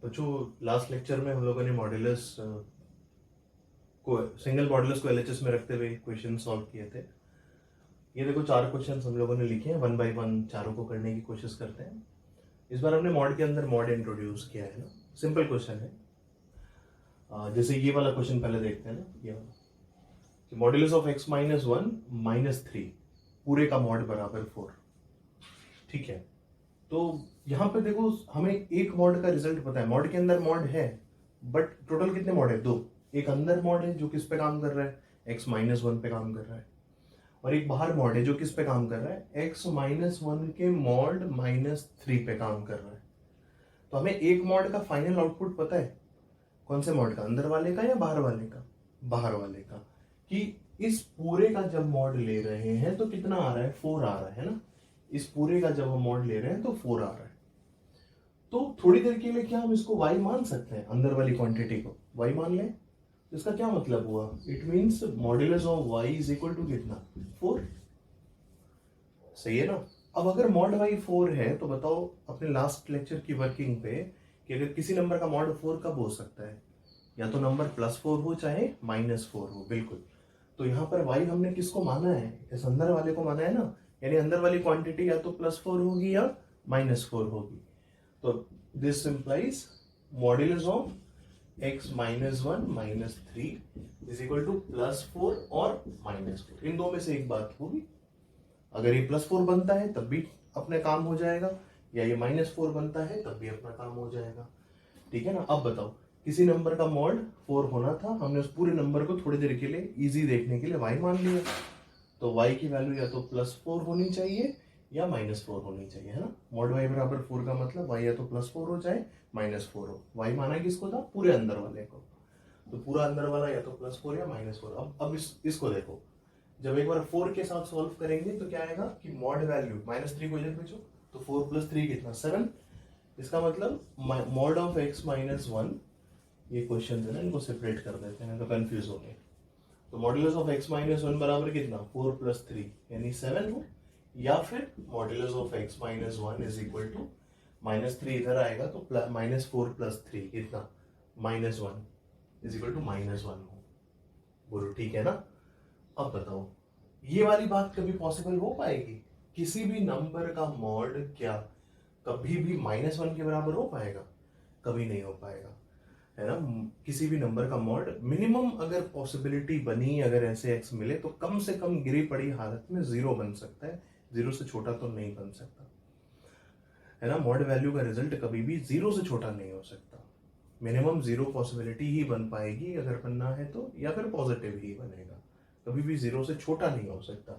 बच्चों last lecture में हम लोगों ने मॉड्यूलस को सिंगल मॉड्यूलस को एलएचएस में रखते हुए क्वेश्चन सॉल्व किए थे। ये देखो 4 क्वेश्चन हम लोगों ने लिखे हैं, 1 बाय 1 चारों को करने की कोशिश करते हैं। इस बार हमने मॉड के अंदर मॉड इंट्रोड्यूस किया है ना। सिंपल क्वेश्चन है, जैसे ये वाला क्वेश्चन पहले देखते हैं ना। ये वाला कि modulus of x minus 1 minus 3 पूरे का मॉड बराबर 4। ठीक है, तो यहाँ पे देखो हमें एक मॉड का रिजल्ट पता है। मॉड के अंदर मॉड है, बट टोटल कितने मॉड है? 2। एक अंदर मॉड है जो किस पे काम कर रहा है? x माइनस 1 पे काम कर रहा है। और एक बाहर मॉड है जो किस पे काम कर रहा है? x माइनस 1 के मॉड माइनस 3 पे काम कर रहा है। तो हमें एक मॉड का फाइनल आउटपुट पता है। कौन से मॉड का? अंदर वाले का या बाहर वाले का? बाहर वाले का। कि इस पूरे का जब मॉड ले रहे हैं तो कितना आ रहा है? 4 आ रहा है ना। इस पूरे का जब हम मॉड ले रहे हैं तो 4 आ रहा है। तो थोड़ी देर के लिए क्या हम इसको y मान सकते हैं? अंदर वाली क्वांटिटी को y मान लें। इसका क्या मतलब हुआ? It means modulus of y is equal to कितना? 4। सही है ना। अब अगर मॉड y 4 है तो बताओ अपने लास्ट लेक्चर की वर्किंग पे कि अगर किसी नंबर का मॉड 4 कब हो सकता है? या तो नंबर +4 हो चाहे -4 हो। बिल्कुल। तो यहाँ पर y हमने किसको माना है? इस अंदर वाले को माना है ना। यानी अंदर वाली क्वांटिटी या तो +4 होगी या -4 होगी। तो this implies modulus of x minus 1 minus 3 is equal to +4 और -4। इन दो में से एक बात होगी। अगर ये +4 बनता है तब भी अपना काम हो जाएगा, या ये -4 बनता है तब भी अपना काम हो जाएगा। ठीक है ना। अब बताओ किसी नंबर का मॉड 4 होना था, हमने उस पूरे नंबर को थोड़ी देर के लिए इजी देखने के लिए y मान लिया। तो y की वैल्यू या तो +4 होनी चाहिए या -4 होनी चाहिए, है ना। मॉड y बराबर 4 का मतलब y या तो +4 हो चाहे -4 हो। y माना किसको था? पूरे अंदर वाले को। तो पूरा अंदर वाला या तो +4 या -4। अब इसको देखो, जब एक बार 4 के साथ सॉल्व करेंगे तो क्या आएगा कि मॉड वैल्यू -3 को इधर भेजो तो 4 + 3 कितना? 7। इसका मतलब मॉड ऑफ x माइनस 1, ये क्वेश्चन है ना, इनको सेपरेट कर देते हैं तो कंफ्यूज हो गए। तो मॉड्यूलस ऑफ x माइनस 1 बराबर कितना? 4 + 3 यानी 7 हो। या फिर modulus of x minus 1 is equal to -3 इधर आएगा तो -4 + 3 कितना? -1 इज इक्वल टू -1 हो। बोलो ठीक है ना। अब बताओ ये वाली बात कभी पॉसिबल हो पाएगी? किसी भी नंबर का मॉड क्या कभी भी -1 के बराबर हो पाएगा? कभी नहीं हो पाएगा, है ना। किसी भी नंबर का मॉड मिनिमम अगर पॉसिबिलिटी बनी, अगर ऐसे x मिले तो कम से कम गिरी पड़ी हालत में 0 बन सकता है। 0 से छोटा तो नहीं बन सकता, है ना। मॉड वैल्यू का रिजल्ट कभी भी 0 से छोटा नहीं हो सकता। मिनिमम 0 पॉसिबिलिटी ही बन पाएगी अगर बनना है तो, या फिर पॉजिटिव ही बनेगा। कभी भी 0 से छोटा नहीं हो सकता।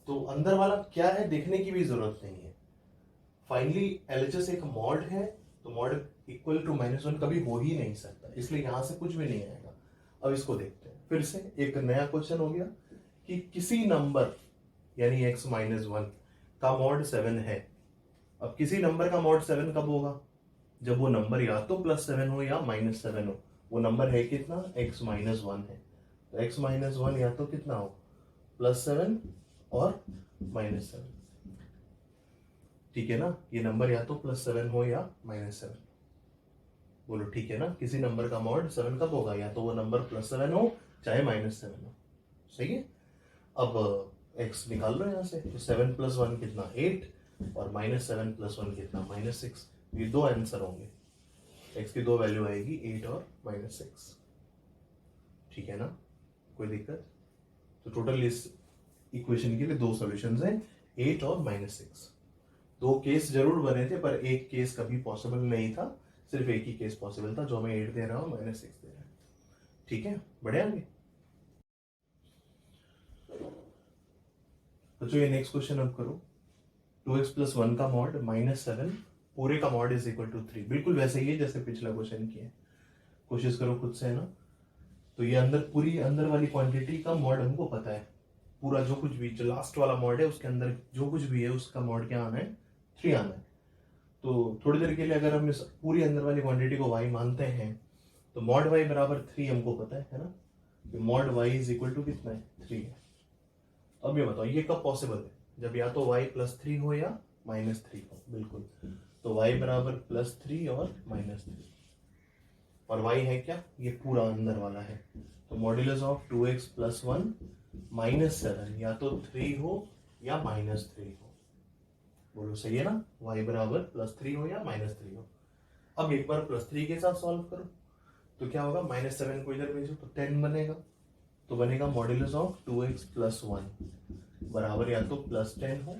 तो अंदर वाला क्या है देखने की भी जरूरत नहीं है। फाइनली एलएचएस एक मॉड है, तो मॉड इक्वल टू -1 कभी हो ही नहीं सकता, इसलिए यहां से कुछ भी नहीं आएगा। अब इसको देखते हैं फिर से। एक नया क्वेश्चन हो गया कि किसी नंबर यानी x माइनस 1 का मॉड 7 है। अब किसी नंबर का मॉड 7 कब होगा? जब वो नंबर या तो +7 हो या -7 हो। वो नंबर है कितना? x माइनस 1 है। तो x माइनस 1 या तो कितना हो? +7 और -7। ठीक है ना। ये नंबर या तो +7 हो या -7। बोलो ठीक है ना। किसी नंबर का मॉड 7 कब होगा? या तो वो नंबर +7 हो चाहे -7 हो। सही है। अब x निकाल लो यहाँ से। तो 7 + 1 कितना? 8 और -7 + 1 कितना? -6। ये दो आंसर होंगे। x की दो वैल्यू आएगी 8 और -6। ठीक है ना। कोई दिक्कत? तो टोटल इस इक्वेशन के लिए दो सॉल्यूशंस हैं, 8 और -6। दो केस जरूर बने थे पर एक केस कभी पॉसिबल नहीं था। सिर्फ एक ही केस पॉसिबल था जो हमें 8 दे रहा हूं, -6 दे रहा है। ठीक है, बढ़े आगे। तो जो ये नेक्स्ट क्वेश्चन अब करो। 2x + 1 का मॉड -7 पूरे का मॉड इज इक्वल टू 3। बिल्कुल वैसे ही है जैसे पिछला क्वेश्चन किया। कोशिश करो खुद से, है ना। तो ये अंदर पूरी अंदर वाली क्वांटिटी का मॉड हमको पता है। पूरा जो कुछ भी, जो लास्ट वाला मॉड है उसके अंदर जो कुछ भी है उसका मॉड क्या आना है? 3 आना है। तो थोड़ी देर के लिए अगर हम इस पूरी अंदर वाली क्वांटिटी को y मानते हैं तो मॉड y बराबर 3 हमको पता है ना। कि mod y is equal to कितना है? 3 है। अब ये बताओ ये कब पॉसिबल है? जब या तो y +3 हो या -3 हो। बिल्कुल। तो y बराबर +3 और -3। और y है क्या, ये पूरा अंदर वाला है। तो modulus of 2x plus 1 minus 7 या तो 3 हो या माइनस 3 हो। बोलो सही है ना, y बराबर +3 हो या -3 हो। अब एक बार +3 के साथ सॉल्व करो तो क्या होगा, -7 को इधर भेजो तो 10 बनेगा। तो बनेगा मॉड्यूलस ऑफ 2x प्लस 1 बराबर या तो +10 हो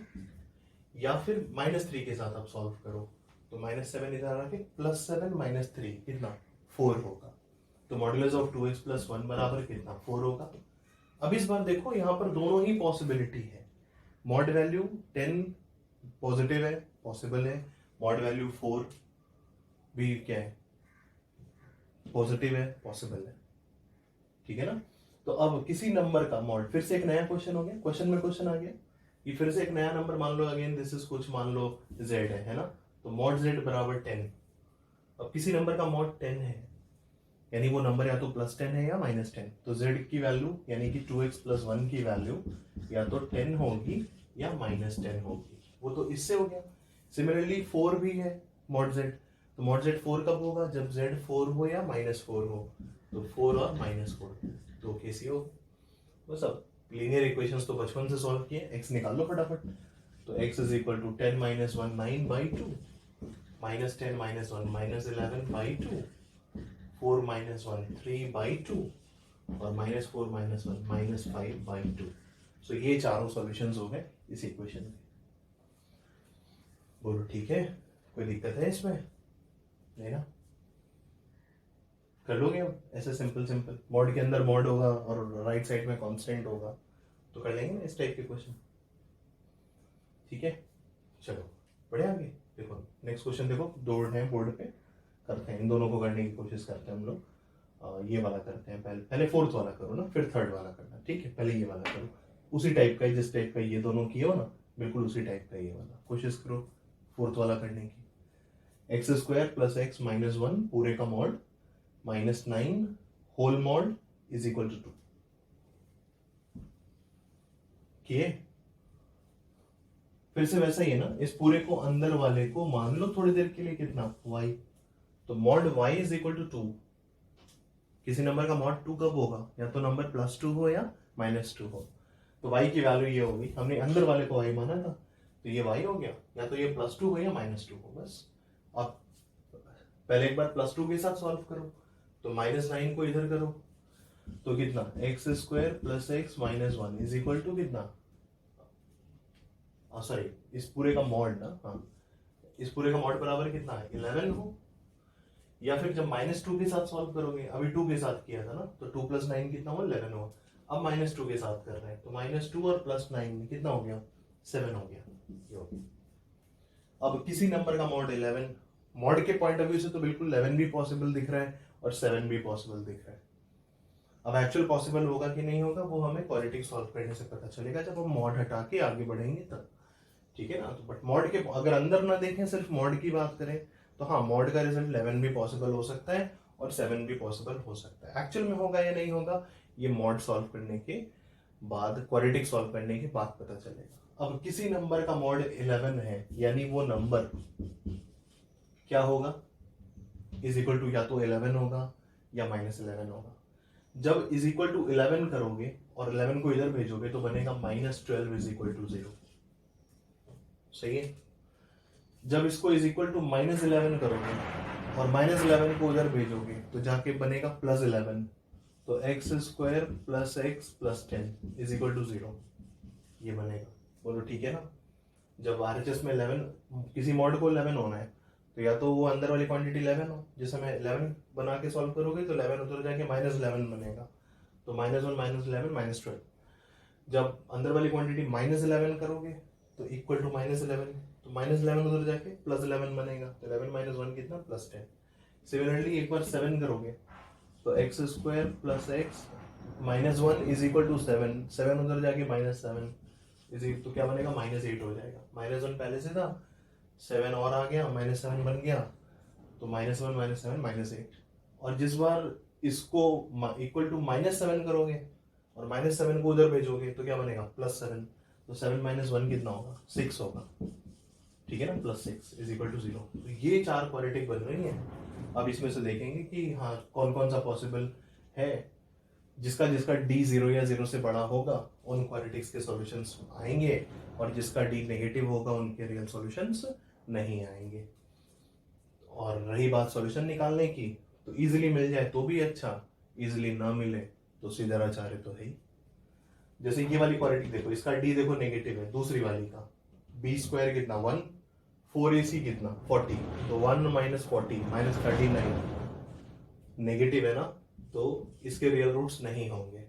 या फिर -3 के साथ आप सॉल्व करो तो -7 इधर आके +7 -3 कितना 4 होगा। तो मॉड्यूलस ऑफ 2x प्लस 1 बराबर कितना 4 होगा। अब इस बार देखो यहाँ पर दोनों ही पॉसिबिलिटी है। मॉड वैल्यू 10 पॉजिटिव है, पॉसिबल है। मॉड वैल्यू 4 भी क्या है, पॉजिटिव है, पॉसिबल है। ठीक है ना। तो अब किसी नंबर का मॉड, फिर से एक नया क्वेश्चन हो गया, क्वेश्चन में क्वेश्चन आ गया, ये फिर से एक नया नंबर मान लो, अगेन दिस इज कुछ मान लो z है ना। तो मॉड z बराबर 10। अब किसी नंबर का मॉड 10 है, यानी वो नंबर या तो +10 है या -10। तो z की वैल्यू यानी कि 2x प्लस 1 की वैल्यू या तो 10 होगी या -10 होगी। वो तो इससे हो गया। सिमिलरली 4 भी है मॉड z। तो मॉड z 4 कब होगा, जब z 4 हो या -4 हो। तो 4 और -4 दो केस ही हो। बस अब लीनियर इक्वेशंस तो बचपन से सॉल्व किए, x निकाल लो फटाफट। तो x इज इक्वल टू 10 - 1 9/2 -10 - 1 -11/2 4 - 1 3/2 और -4 - 1 -5/2। सो ये चारों सॉल्यूशंस हो गए इस इक्वेशन के। बोलो ठीक है, कोई दिक्कत है इसमें, नहीं ना। कर लोगे अब ऐसे सिंपल सिंपल, मॉड के अंदर मॉड होगा और राइट साइड में कांस्टेंट होगा, तो कर लेंगे ना इस टाइप के क्वेश्चन। ठीक है, चलो बढ़े आगे। देखो नेक्स्ट क्वेश्चन, देखो दो हैं बोर्ड पे, करते हैं इन दोनों को करने की कोशिश करते हैं हम लोग। ये वाला करते हैं, पहले फोर्थ वाला करो ना, फिर थर्ड वाला करना। ठीक है, पहले ये वाला करो, उसी टाइप का ही जिस टाइप का ये दोनों किए हो ना, बिल्कुल उसी टाइप का ये वाला कोशिश करो फोर्थ वाला करने की। x² + x - 1 पूरे का mod -9 whole mod is equal to 2 किए। फिर से वैसा ही है ना, इस पूरे को अंदर वाले को मान लो थोड़ी देर के लिए कितना y। तो mod y is equal to 2। किसी नंबर का मॉड 2 कब होगा, या तो नंबर +2 हो या -2 हो। तो y की वैल्यू ये होगी, हमने अंदर वाले को y माना था तो ये y हो गया, या तो ये +2 हो या -2 हो। बस अब पहले एक बार +2 के साथ सॉल्व करो, तो -9 को इधर करो तो कितना x² + x - 1 is equal to कितना, सॉरी इस पूरे का मॉड ना, हाँ इस पूरे का मॉड बराबर कितना है 11 हो। या फिर जब -2 के साथ सॉल्व करोगे, अभी 2 के साथ किया था ना, तो 2 + 9 कितना हुआ 11 हुआ। अब -2 के साथ कर रहे हैं तो -2 और +9 कितना हो गया 7 हो गया, ये हो गया। अब किसी नंबर का मॉड 11, मॉड के पॉइंट ऑफ व्यू से तो बिल्कुल 11 भी पॉसिबल दिख रहा है और 7 भी पॉसिबल दिख रहा है। अब एक्चुअल पॉसिबल होगा कि नहीं होगा वो हमें क्वाड्रेटिक सॉल्व करने से पता चलेगा, जब हम मॉड हटा के आगे बढ़ेंगे तब। ठीक है ना। तो बट मॉड के अगर अंदर ना देखें, सिर्फ मॉड की बात करें तो हाँ मॉड का रिजल्ट 11 भी पॉसिबल हो सकता है और 7 भी पॉसिबल हो सकता है। एक्चुअल में होगा या नहीं होगा ये मॉड सॉल्व करने के बाद, क्वाड्रेटिक सॉल्व करने के बाद पता चलेगा। अब किसी नंबर का मॉड 11 है, यानी वो नंबर क्या होगा, इज इक्वल टू या तो 11 होगा या -11 होगा। जब इज इक्वल टू 11 करोगे और 11 को इधर भेजोगे तो बनेगा -12 इज इक्वल टू 0। सही है। जब इसको इज इक्वल टू -11 करोगे और -11 को उधर भेजोगे तो जाके बनेगा +11। तो x² + x + 10 is equal to 0, ये बनेगा। बोलो ठीक है ना। जब RHS में 11, किसी मॉड को 11 होना है तो या तो वो अंदर वाली क्वांटिटी 11 हो, जिस समय 11 बना के सॉल्व करोगे तो 11 उधर जाके -11 बनेगा, तो -1 -11 -12। जब अंदर वाली क्वांटिटी -11 करोगे तो इक्वल टू -11, तो -11 उधर जाके +11 बनेगा, तो 11 - 1 कितना +10। सिमिलरली एक बार 7 करोगे तो x² + x - 1 is equal to 7, 7 उधर जाके -7 इज तो क्या बनेगा -8 हो जाएगा। -1 पहले से था, 7 और आ गया, -7 बन गया, तो -1 -7 -8। और जिस बार इसको इक्वल टू -7 करोगे और -7 को उधर भेजोगे तो क्या बनेगा +7, तो 7 - 1 कितना होगा 6 होगा। ठीक है ना, +6 इज इक्वल टू 0। तो ये चार क्वाड्रेटिक बन रही है। अब इसमें से देखेंगे कि हाँ कौन कौन सा पॉसिबल है। जिसका जिसका डी 0 या 0 से बड़ा होगा उन क्वाड्रेटिक्स के सॉल्यूशंस आएंगे, और जिसका डी नेगेटिव होगा उनके रियल सॉल्यूशंस नहीं आएंगे। और रही बात सॉल्यूशन निकालने की, तो इजीली मिल जाए तो भी अच्छा, इजीली ना मिले तो सीधराचार्य तो है ही। जैसे ये वाली क्वाड्रेटिक देखो, इसका डी देखो नेगेटिव है, दूसरी वाली का बी स्क्वायर कितना 1, 4ac कितना 40, तो 1 माइनस 40 माइनस 39 नेगेटिव है ना, तो इसके रियल रूट्स नहीं होंगे।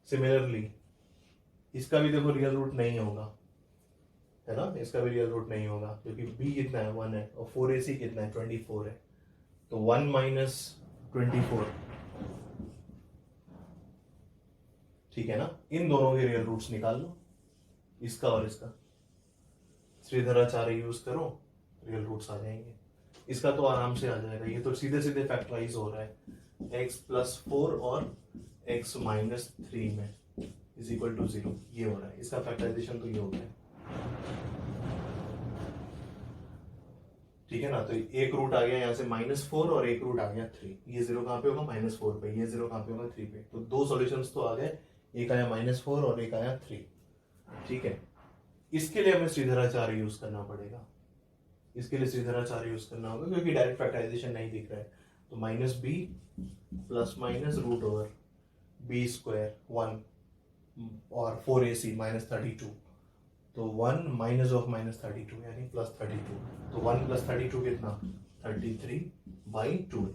सिमिलरली इसका भी देखो रियल रूट नहीं होगा, है ना, इसका भी रियल रूट नहीं होगा क्योंकि b कितना है 1 है और 4ac कितना है 24 है, तो 1 माइनस 24, ठीक है ना। इन दोनों के रियल रूट्स निकाल लो, इसका और इसका, श्रीधराचार्य यूज करो, रियल रूट्स आ जाएंगे। इसका तो आराम से आ जाएगा, ये तो सीधे सीधे फैक्टराइज हो रहा है, x प्लस 4 और x माइनस 3 में इज इक्वल टू 0, ये हो रहा है। इसका फैक्टराइजेशन तो ये हो गया, ठीक है ना। तो एक रूट आ गया यहाँ से -4 और एक रूट आ गया 3, ये 0 कहाँ पे होगा -4 पे, ये 0 कहाँ पे होगा 3 पे, तो दो सॉल्यूशंस तो आ गए, एक आया -4 और एक आया 3, ठीक है। इसके लिए हमें श्रीधराचार्य यूज करना पड़ेगा, इसके लिए श्रीधराचार्य यूज करना होगा क्योंकि डायरेक्ट फैक्टराइजेशन नहीं दिख रहा है। तो -b plus minus root over b square 1 और 4ac माइनस 32, तो 1 माइनस ऑफ -32 यानी +32, तो 1 + 32 कितना 33/2,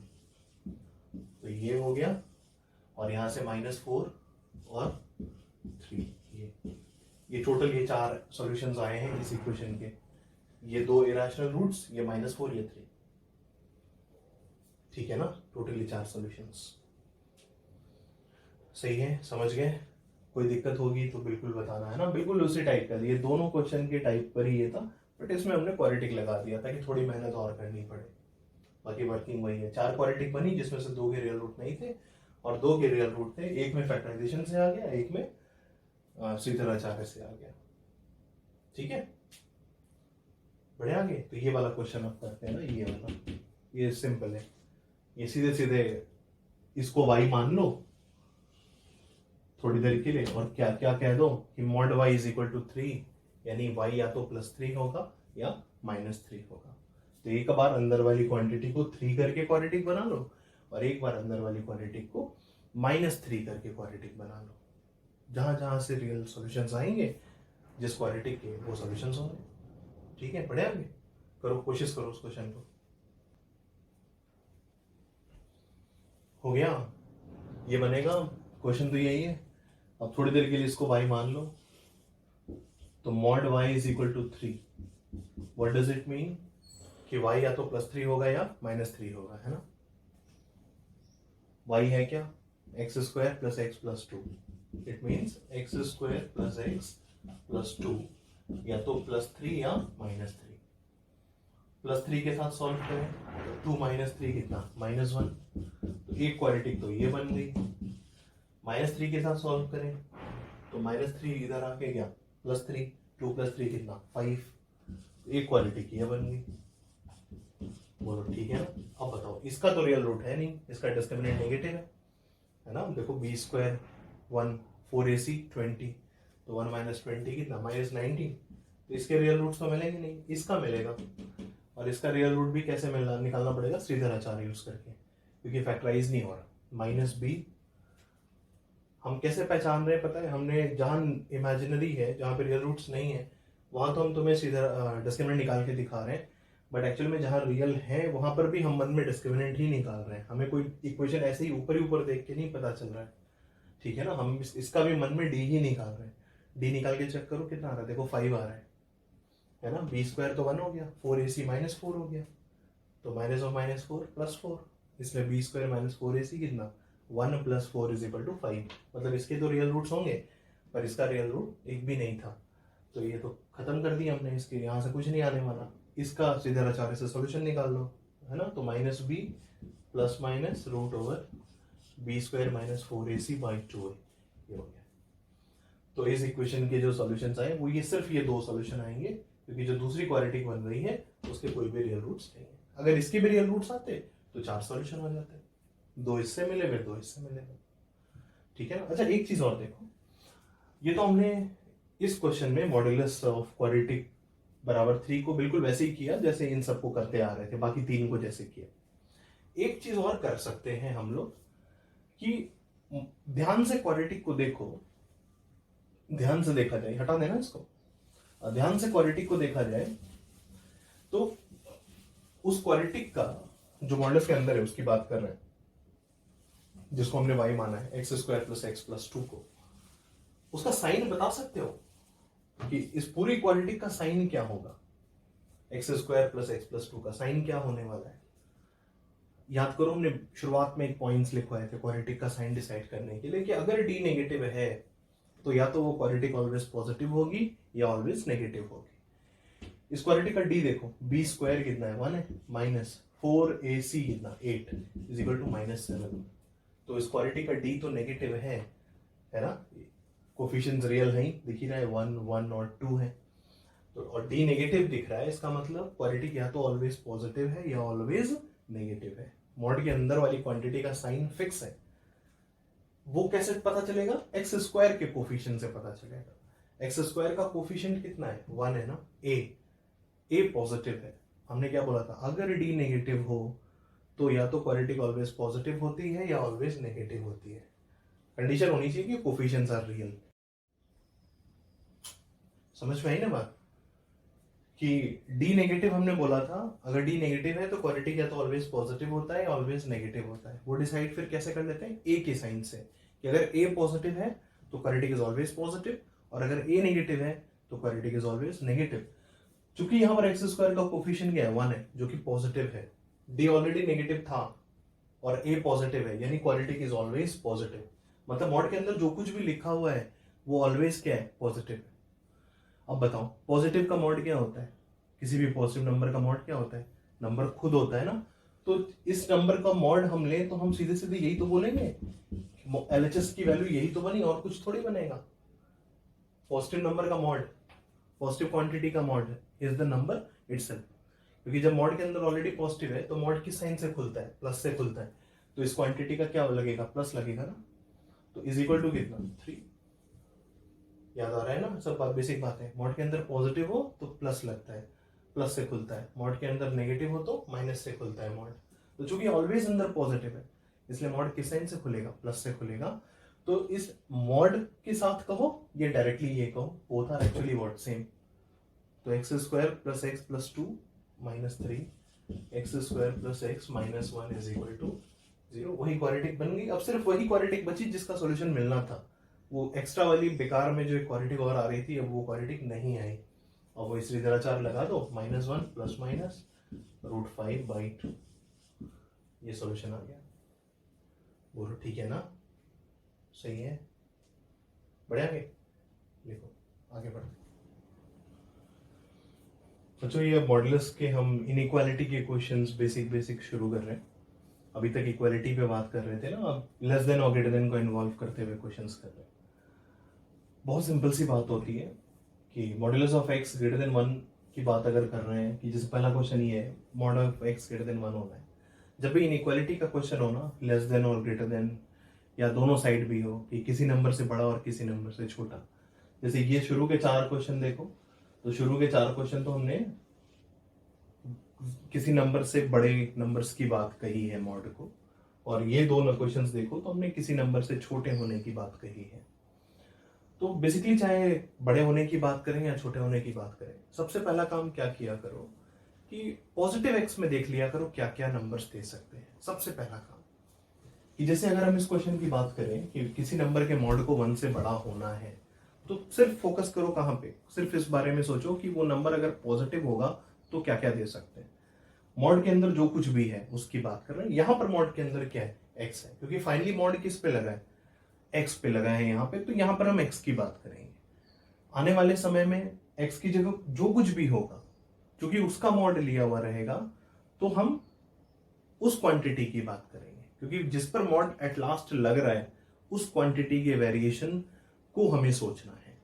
तो ये हो गया। और यहाँ से -4 और 3, ये टोटल ये 4 सॉल्यूशंस आए हैं इस इक्वेशन के, ये 2 इरेशनल रूट्स, ये -4 ये 3, ठीक है ना। टोटली 4 सॉल्यूशंस, सही है, समझ गए। कोई दिक्कत होगी तो बिल्कुल बताना, है ना। बिल्कुल उसी टाइप का, ये दोनों क्वेश्चन के टाइप पर ही ये था, बट इसमें हमने क्वाड्रेटिक लगा दिया ताकि थोड़ी मेहनत और करनी पड़े। बाकी वर्किंग वही है, 4 क्वाड्रेटिक बनी जिसमें से 2 के रियल रूट नहीं थे और 2 के रियल रूट थे, एक में फैक्टराइजेशन से आ गया, एक में श्रीधराचार्य से आ गया, ठीक है। बढ़िया आगे। तो ये वाला क्वेश्चन अब करते हैं ना, ये वाला, ये सिंपल है, ये सीधे सीधे इसको y मान लो थोड़ी देर के लिए, और क्या क्या कह दो कि mod y is equal to 3, यानी y या तो +3 होगा या -3 होगा। तो एक बार अंदर वाली क्वांटिटी को 3 करके क्वाड्रेटिक बना लो और एक बार अंदर वाली क्वाड्रेटिक को -3 करके क्वाड्रेटिक बना लो। जहां जहां से रियल सॉल्यूशंस आएंगे जिस क्वाड्रेटिक के, वो सॉल्यूशंस होंगे, ठीक है। पढ़े आगे, करो, कोशिश करो उस क्वेश्चन को। हो गया, ये बनेगा क्वेश्चन, तो यही है। अब थोड़ी देर के लिए इसको y मान लो, तो mod y is equal to 3, what does it mean कि y या तो +3 होगा या -3 होगा, है ना। y है क्या, x square plus x plus 2, it means x square plus x plus 2 या तो +3 या -3। +3 के साथ सॉल्व करें, 2 - 3 कितना -1, तो एक क्वाड्रेटिक तो ये बन गई। -3 के साथ सॉल्व करें तो -3 इधर आके गया +3, 2 + 3 कितना 5, एक क्वाड्रेटिक ये बन गई। बोलो ठीक है ना। अब बताओ, इसका तो रियल रूट है नहीं, इसका डिस्क्रिमिनेंट नेगेटिव है ना। देखो b स्क्वायर 1 4ac 20, तो 1 - 20 कितना -19, तो इसके रियल रूट्स तो मिलेंगे नहीं, इसका मिलेगा। और इसका रियल रूट भी कैसे मिलना, निकालना पड़ेगा श्रीधराचार्य यूज करके, क्योंकि फैक्टराइज नहीं हो रहा। -b हम कैसे पहचान रहे हैं पता है, हमने जहां इमेजिनरी है, जहां पे रियल रूट्स नहीं है, वहां तो हम तुम्हें सीधा डिस्क्रिमिनेंट निकाल के दिखा रहे हैं, बट एक्चुअल में जहां रियल है वहां पर भी हम मन में डिस्क्रिमिनेंट ही निकाल रहे हैं। हमें कोई इक्वेशन ऐसे ही ऊपर देख के नहीं पता चल रहा है, ठीक है ना। हम इसका भी मन में डी ही निकाल रहे हैं, डी निकाल के चेक करो कितना आ रहा है, देखो 5 आ रहा है ना। b स्क्वायर तो 1 हो गया, 4ac -4 हो गया, तो -4 + 4, इसलिए b स्क्वायर -4ac कितना 1 + 4 = 5। मतलब इसके तो रियल रूट्स होंगे, पर इसका रियल रूट एक भी नहीं था, तो ये तो खत्म कर दिया हमने, इसके यहाँ से कुछ नहीं आने वाला। इसका श्रीधराचार्य से सॉल्यूशन निकाल लो, है ना। तो -b plus minus root over b square -4ac/2, ये हो गया। तो इस इक्वेशन के जो सॉल्यूशंस आए वो ये सिर्फ ये 2 सॉल्यूशन आएंगे, क्योंकि जो दूसरी क्वाड्रेटिक बन रही है उसके कोई भी रियल रूट्स नहीं है। अगर इसके भी रियल रूट्स आते तो 4 सॉल्यूशन हो जाते, 2 इससे मिले फिर 2 इससे मिले, ठीक है ना। अच्छा एक चीज और देखो, ये तो हमने इस क्वेश्चन में मॉड्यूलस ऑफ क्वाड्रेटिक बराबर 3 को बिल्कुल वैसे ही किया जैसे इन सबको करते आ रहे थे, बाकी 3 को जैसे किया। एक चीज और कर सकते हैं हम लोग कि ध्यान से क्वाड्रेटिक को देखो, ध्यान से देखा जाए, हटा देना इसको, ध्यान से क्वाड्रेटिक को देखा जाए तो उस क्वाड्रेटिक का जो मॉडल्स के अंदर है उसकी बात कर रहे हैं, जिसको हमने y माना है x square plus x plus 2 को, उसका साइन बता सकते हो कि इस पूरी क्वाड्रेटिक का साइन क्या होगा, x square plus x plus 2 का साइन क्या होने वाला है। याद करो हमने शुरुआत में एक पॉइंट्स लिखवाए थे क्वाड्रेटिक का साइन डिसाइड करने के लिए कि अगर डी नेगेटिव है तो या तो वो क्वाड्रेटिक ऑलवेज पॉजिटिव होगी या ऑलवेज नेगेटिव होगी। इस क्वाड्रेटिक का डी देखो, बी स्क्वायर कितना है 1 है, माइनस 4ac कितना 8 इज इक्वल टू -7। तो इस क्वाड्रेटिक का डी तो नेगेटिव है ना, कोफिशिएंट्स रियल है, दिख ही रहा है 1 1 और 2 है, तो और डी नेगेटिव दिख रहा है, इसका मतलब क्वाड्रेटिक या तो ऑलवेज पॉजिटिव है या ऑलवेज नेगेटिव है। मॉड के अंदर वाली क्वांटिटी का साइन फिक्स है, वो कैसे पता चलेगा, एक्स स्क्वायर के कोफिशिएंट से पता चलेगा। एक्स स्क्वायर का कोफिशिएंट कितना है 1 है ना, ए पॉजिटिव है। हमने क्या बोला था, अगर डी नेगेटिव हो तो या तो क्वाड्रेटिक ऑलवेज पॉजिटिव होती है या ऑलवेज नेगेटिव होती है। कंडीशन होनी चाहिए कि कोफिशिएंट्स आर रियल। समझ में आई ना बात कि डी नेगेटिव हमने बोला था, अगर डी नेगेटिव है तो क्वाड्रेटिक या तो ऑलवेज पॉजिटिव होता है या ऑलवेज नेगेटिव होता है। वो डिसाइड फिर कैसे कर लेते हैं, ए के साइन से, कि अगर ए पॉजिटिव है तो क्वाड्रेटिक इज ऑलवेज पॉजिटिव, और अगर ए नेगेटिव है तो क्वाड्रेटिक इज ऑलवेज नेगेटिव। चूंकि यहां पर एक्स स्क्वायर का कोफिशिएंट क्या है 1 है, जो कि पॉजिटिव है, डी ऑलरेडी नेगेटिव था और ए पॉजिटिव है, यानी क्वाड्रेटिक इज ऑलवेज पॉजिटिव। मतलब मॉड के अंदर जो कुछ भी लिखा हुआ है वो ऑलवेज क्या है, पॉजिटिव है। अब बताओ पॉजिटिव का मॉड क्या होता है, किसी भी पॉजिटिव नंबर का मॉड क्या होता है, नंबर खुद होता है ना। तो इस नंबर का मॉड हम लें तो हम सीधे सीधे यही तो बोलेंगे, एलएचएस की वैल्यू यही तो बनी और कुछ थोड़ी बनेगा। पॉजिटिव नंबर का मॉड, पॉजिटिव क्वांटिटी का mod is the number itself, क्योंकि जब मॉड के अंदर ऑलरेडी पॉजिटिव है तो मॉड किस साइन से खुलता है, प्लस से खुलता है, तो इस क्वांटिटी का क्या लगेगा, प्लस लगेगा ना। तो इज इक्वल टू कितना 3, याद आ रहा है ना, सब बेसिक बात है। मॉड के अंदर पॉजिटिव हो तो प्लस लगता है, प्लस से खुलता है, मॉड के अंदर नेगेटिव हो तो माइनस से खुलता है मॉड। तो चूंकि ऑलवेज अंदर पॉजिटिव है इसलिए मॉड किस साइन से खुलेगा, प्लस से खुलेगा। तो इस मॉड के साथ कहो ये डायरेक्टली ये कहो, both are actually what, same. तो x square plus x plus 2 minus 3, x square plus x minus 1 is equal to 0। वही क्वाड्रेटिक बन गई। अब सिर्फ वही क्वाड्रेटिक बची जिसका सॉल्यूशन मिलना था, वो एक्स्ट्रा वाली बेकार में जो क्वाड्रेटिक और आ रही थी, अब वो क्वाड्रेटिक नहीं आई, और वो इसलिए जरा 4 लगा दो, -1 प्लस माइनस √5/2, ये सॉल्यूशन आ गया। बोलो ठीक है ना, सही है, बढ़िया के लिखो, आगे बढ़ो। बच्चों ये मॉडुलस के हम इनइक्वालिटी के क्वेश्चंस बेसिक शुरू कर रहे हैं। अभी तक इक्वालिटी पे बात कर रहे थे ना, अब लेस देन और ग्रेटर देन को इन्वॉल्व करते हुए क्वेश्चंस कर रहे हैं। बहुत सिंपल सी बात होती है कि modulus of x greater than 1 की बात अगर कर रहे हैं, कि जैसे पहला क्वेश्चन ये है, mod of x greater than 1 होना है। जब भी इनइक्वालिटी का क्वेश्चन हो ना, लेस देन और ग्रेटर देन या दोनों साइड भी हो, कि किसी नंबर से बड़ा और किसी नंबर से छोटा, जैसे ये शुरू के 4 क्वेश्चन देखो, तो शुरू के 4 क्वेश्चन तो हमने किसी नंबर से बड़े नंबर्स की बात कही है मॉड को, और ये 2 क्वेश्चंस देखो तो हमने किसी नंबर से छोटे होने की बात कही है। तो बेसिकली चाहे बड़े होने की बात करें या छोटे होने की बात करें, सबसे पहला काम क्या किया करो कि पॉजिटिव एक्स में देख लिया करो क्या क्या नंबर्स दे सकते हैं। सबसे पहला काम कि जैसे अगर हम इस क्वेश्चन की बात करें कि किसी नंबर के मॉड को 1 से बड़ा होना है, तो सिर्फ फोकस करो कहाँ पे, सिर्फ इस बारे में सोचो कि वो नंबर अगर पॉजिटिव होगा तो क्या क्या दे सकते हैं। मॉड के अंदर जो कुछ भी है उसकी बात कर रहे हैं। यहाँ पर मॉड के अंदर क्या है, एक्स है, क्योंकि फाइनली मॉड किस पे लगा है, एक्स पे लगा है यहाँ पे, तो यहाँ पर हम एक्स की बात करेंगे। आने वाले समय में एक्स की जगह जो कुछ भी होगा, क्योंकि उसका मॉड लिया हुआ रहेगा, तो हम उस क्वांटिटी की बात करेंगे, क्योंकि जिस पर मॉड एट लास्ट लग रहा है उस क्वांटिटी के वेरिएशन को हमें सोचना है।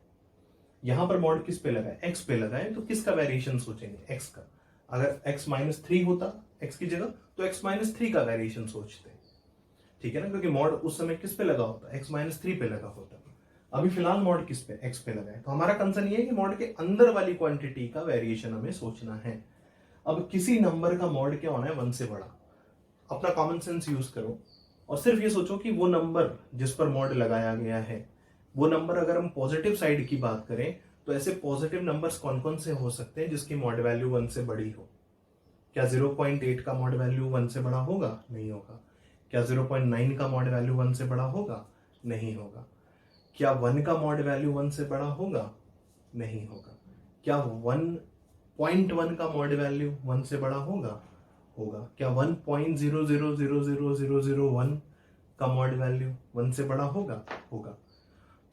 यहां पर मॉड किस पे लगा है, एक्स पे लगा है, तो किसका वेरिएशन सोचेंगे, एक्स का। अगर x-3 होता x की जगह तो x-3 का वेरिएशन सोचते, ठीक है ना, क्योंकि मॉड उस समय किस पे लगा होता, x-3 पे लगा होता। अभी फिलहाल मॉड किस पे, x पे लगा है, तो हमारा कंसर्न ये है कि मॉड के अंदर वाली क्वांटिटी का वेरिएशन हमें सोचना है। अब किसी नंबर का मॉड क्या होना है, 1 से बड़ा। अपना कॉमन सेंस यूज करो और सिर्फ ये सोचो कि वो नंबर जिस पर मॉड लगाया गया है, वो नंबर अगर हम पॉजिटिव साइड की बात करें तो ऐसे पॉजिटिव नंबर्स कौन कौन से हो सकते हैं जिसकी मॉड वैल्यू 1 से बड़ी हो। क्या 0.8 का मॉड वैल्यू 1 से बड़ा होगा? नहीं होगा। क्या 0.9 का मॉड वैल्यू 1 से बड़ा होगा? नहीं होगा। क्या 1 का मॉड वैल्यू 1 से बड़ा होगा? नहीं होगा। क्या 1.1 का मॉड वैल्यू 1 से बड़ा होगा? होगा। क्या 1.0000001 का मॉड वैल्यू 1 से बड़ा होगा? होगा।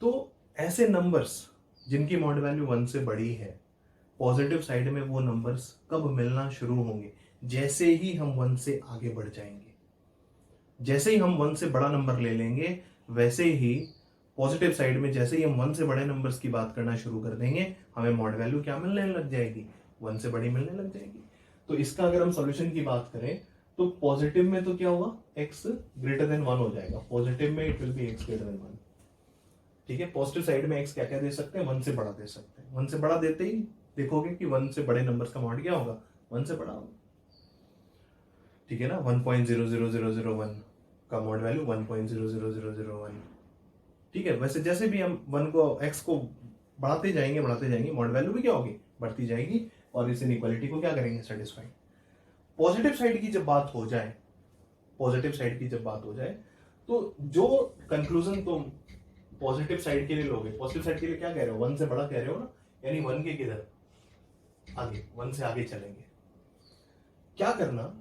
तो ऐसे नंबर्स जिनकी मॉड वैल्यू 1 से बड़ी है, पॉजिटिव साइड में वो नंबर्स कब मिलना शुरू होंगे? जैसे ही हम 1 से आगे बढ़ जाएंगे। जैसे ही हम 1 से बड़ा नंबर ले लेंगे, वैसे ही पॉजिटिव साइड में जैसे ही हम 1 से बड़े नंबर्स की बात करना शुरू कर देंगे, हमें मॉड वैल्यू क्या मिलने लग जाएगी? 1 से बड़ी मिलने लग जाएगी। तो इसका अगर हम सॉल्यूशन की बात करें तो पॉजिटिव में तो क्या हुआ, x ग्रेटर देन 1 हो जाएगा। पॉजिटिव में it will be x greater then 1, ठीक है। पॉजिटिव साइड में x क्या क्या दे सकते हैं? 1 से बड़ा दे सकते हैं। 1 से बड़ा देते ही देखोगे कि 1 से बड़े नंबर्स का मॉड क्या होगा? 1 से बड़ा होगा, ठीक है ना। 1.00001 का मॉड वैल्यू 1.00001, ठीक है। वैसे जैसे भी हम 1 को x को बढ़ाते जाएंगे मॉड वैल्यू भी क्या होगी? बढ़ती जाएगी और इस इनइक्वालिटी को क्या करेंगे? सेटिस्फाई। पॉजिटिव साइड की जब बात हो जाए, तो जो कंक्लूजन तुम पॉजिटिव साइड के लिए लोगे, पॉजिटिव साइड के लिए क्या कह रहे हो? 1 से बड़ा कह रहे हो ना, यानी 1 के किधर? आगे, 1 से आगे चलेंगे। क्या करना,